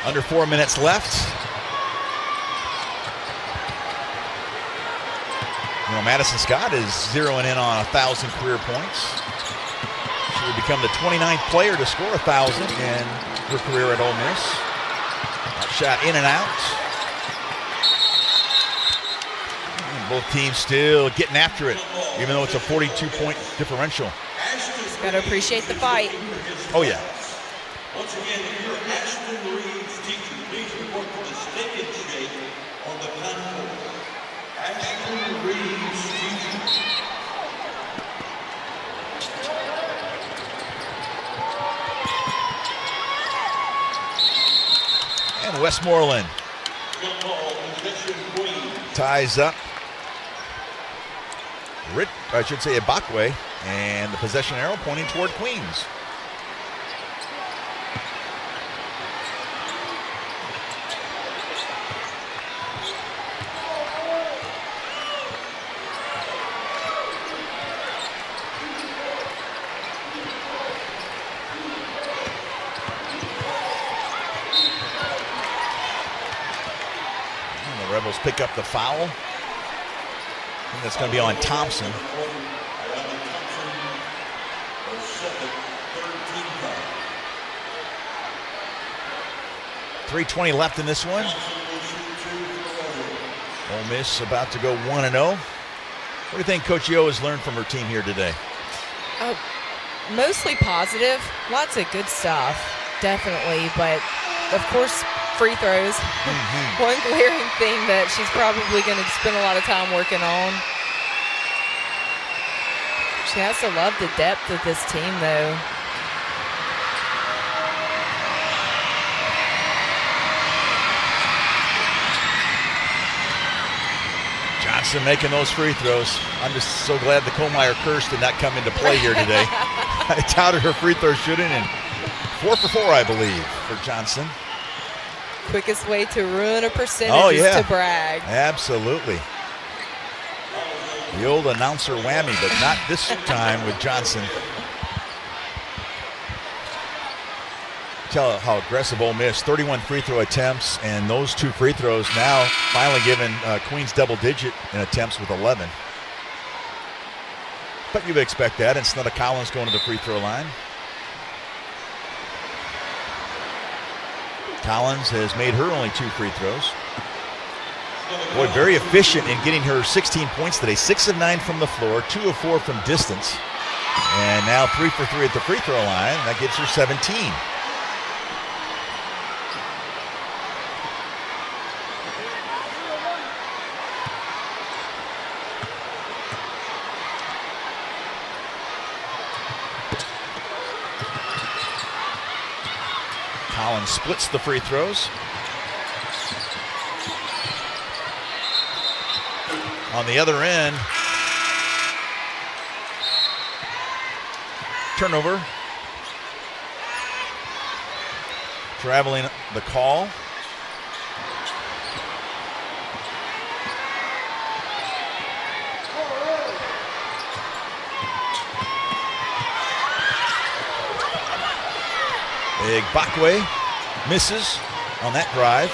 Under 4 minutes left. You know, Madison Scott is zeroing in on 1,000 career points. She would become the 29th player to score 1,000 in her career at Ole Miss. That shot in and out. And both teams still getting after it, even though it's a 42-point differential. Just got to appreciate the fight. Oh, yeah. Once again, if you're Ashton Reed's teacher, please report to the Stick and Shake on the platform. Ashton Reed's teacher. And Westmoreland ties up. I should say Ibakwe, and the possession arrow pointing toward Queens. And the Rebels pick up the foul. I think that's going to be on Thompson. 3:20 left in this one. Ole Miss about to go 1-0. What do you think Coach Yo has learned from her team here today? Mostly positive. Lots of good stuff, definitely. But, of course, free throws. One glaring thing that she's probably going to spend a lot of time working on. She has to love the depth of this team, though. Johnson making those free throws. I'm just so glad the Kohlmeyer curse did not come into play here today. I touted her free throw shooting, and 4 for 4, I believe, for Johnson. Quickest way to ruin a percentage is to brag. Absolutely. The old announcer whammy, but not this time with Johnson. Tell how aggressive Ole Miss, 31 free throw attempts, and those 2 free throws now finally giving Queens double digit in attempts with 11. But you would expect that. Instead of Collins going to the free throw line. Collins has made her only 2 free throws. Boy, very efficient in getting her 16 points today. 6 of 9 from the floor, 2 of 4 from distance. And now 3 for 3 at the free throw line. That gives her 17. Collins splits the free throws. On the other end, turnover. Traveling the call. Ibakwe misses on that drive.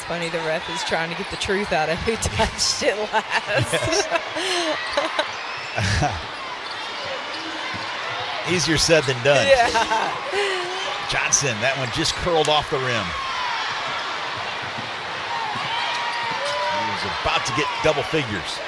funny. The ref is trying to get the truth out of who touched it last. Yes. Easier said than done. Yeah. Johnson, that one just curled off the rim. He was about to get double figures.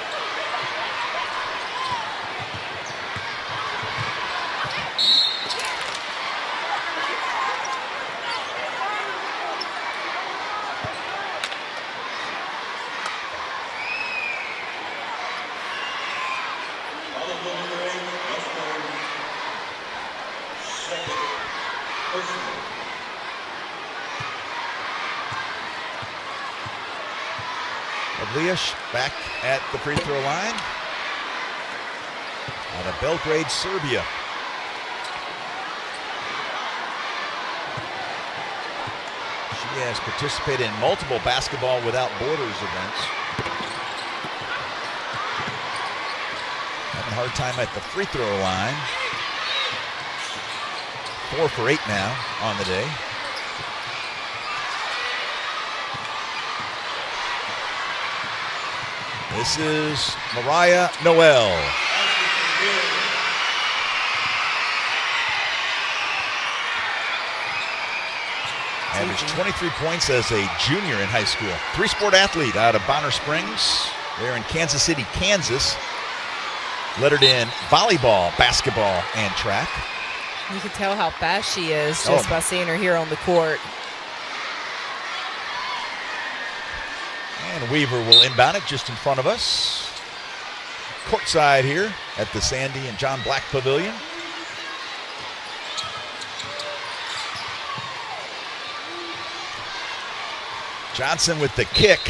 Leash back at the free throw line out of Belgrade, Serbia. She has participated in multiple Basketball Without Borders events. Having a hard time at the free throw line. 4 for 8 now on the day. This is Mariah Noel. Averaged 23 points as a junior in high school. 3-sport athlete out of Bonner Springs. They're in Kansas City, Kansas. Lettered in volleyball, basketball, and track. You can tell how fast she is just by seeing her here on the court. And Weaver will inbound it just in front of us. Courtside here at the Sandy and John Black Pavilion. Johnson with the kick.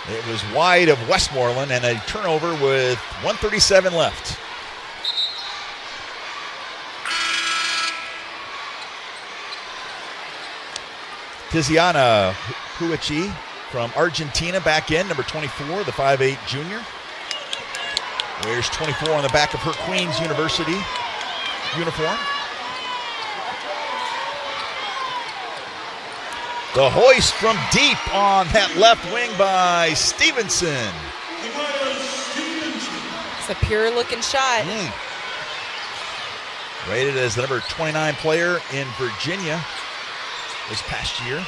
It was wide of Westmoreland and a turnover with 1:37 left. Tiziana Huichi from Argentina back in, number 24, the 5'8 junior. Wears 24 on the back of her Queens University uniform. The hoist from deep on that left wing by Stevenson. It's a pure looking shot. Rated as the number 29 player in Virginia this past year.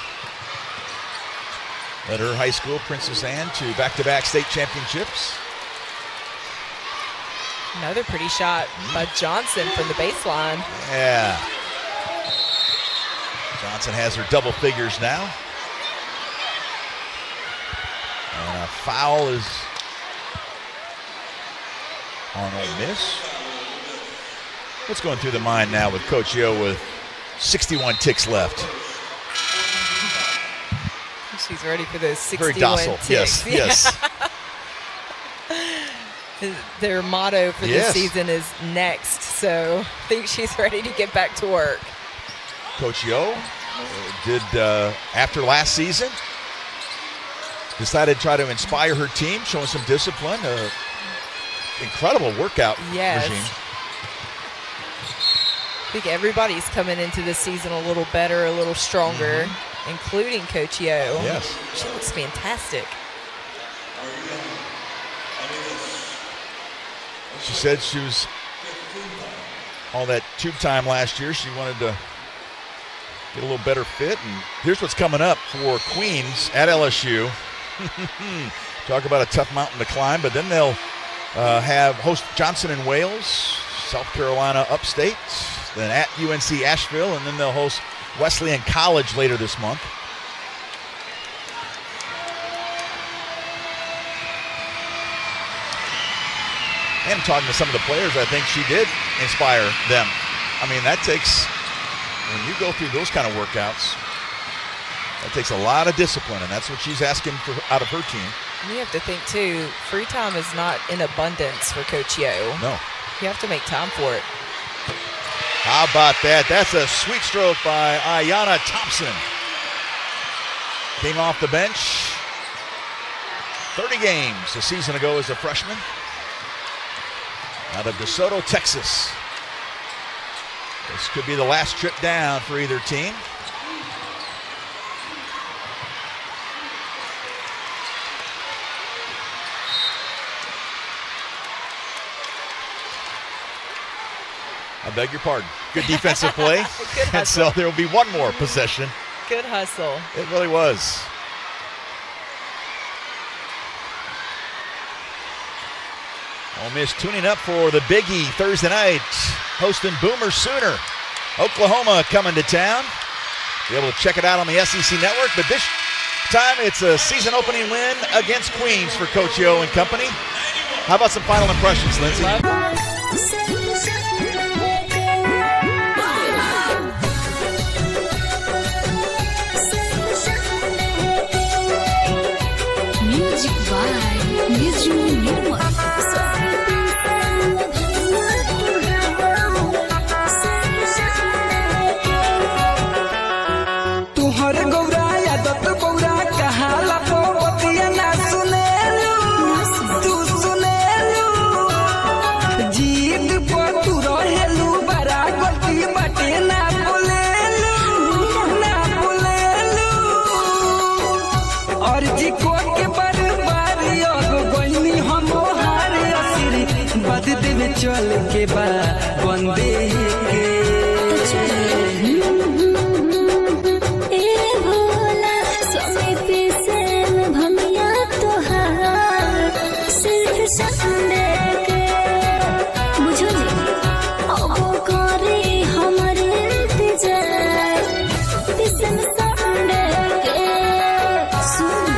Led her high school, Princess Anne, to back-to-back state championships. Another pretty shot by Johnson from the baseline. Yeah. Johnson has her double figures now. And a foul is on Ole Miss. What's going through the mind now with Coach Yo with 61 ticks left? She's ready for those 61 Very docile. ticks. Yes. Their motto for this season is next, so I think she's ready to get back to work. Coach Yo did, after last season, decided to try to inspire her team, showing some discipline. Incredible workout regime. I think everybody's coming into this season a little better, a little stronger, including Coach Yo. Yes. She looks fantastic. She said she was all that tube time last year. She wanted to get a little better fit. And here's what's coming up for Queens at LSU. Talk about a tough mountain to climb, but then they'll host Johnson and Wales, South Carolina upstate, then at UNC Asheville, and then they'll host Wesleyan College later this month. And talking to some of the players, I think she did inspire them. I mean, that takes, when you go through those kind of workouts, that takes a lot of discipline, and that's what she's asking for out of her team. You have to think, too, free time is not in abundance for Coach Yo. No. You have to make time for it. How about that? That's a sweet stroke by Ayanna Thompson. Came off the bench 30 games a season ago as a freshman. Out of DeSoto, Texas. This could be the last trip down for either team. I beg your pardon. Good defensive play. Good And so there will be one more possession. Good hustle. It really was. Ole Miss tuning up for the Biggie Thursday night, hosting Boomer Sooner. Oklahoma coming to town. Be able to check it out on the SEC Network, but this time it's a season opening win against Queens for Coach Yo and company. How about some final impressions, Lindsay? Music by Nizru Nirmal. चल के बा बंदे के ए भोला समय पे से भमिया तोहार सिर्फ संडे के बुझो जी अब करे हमारे इंतजार पिसन संडे के सुन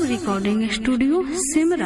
recording studio Simra.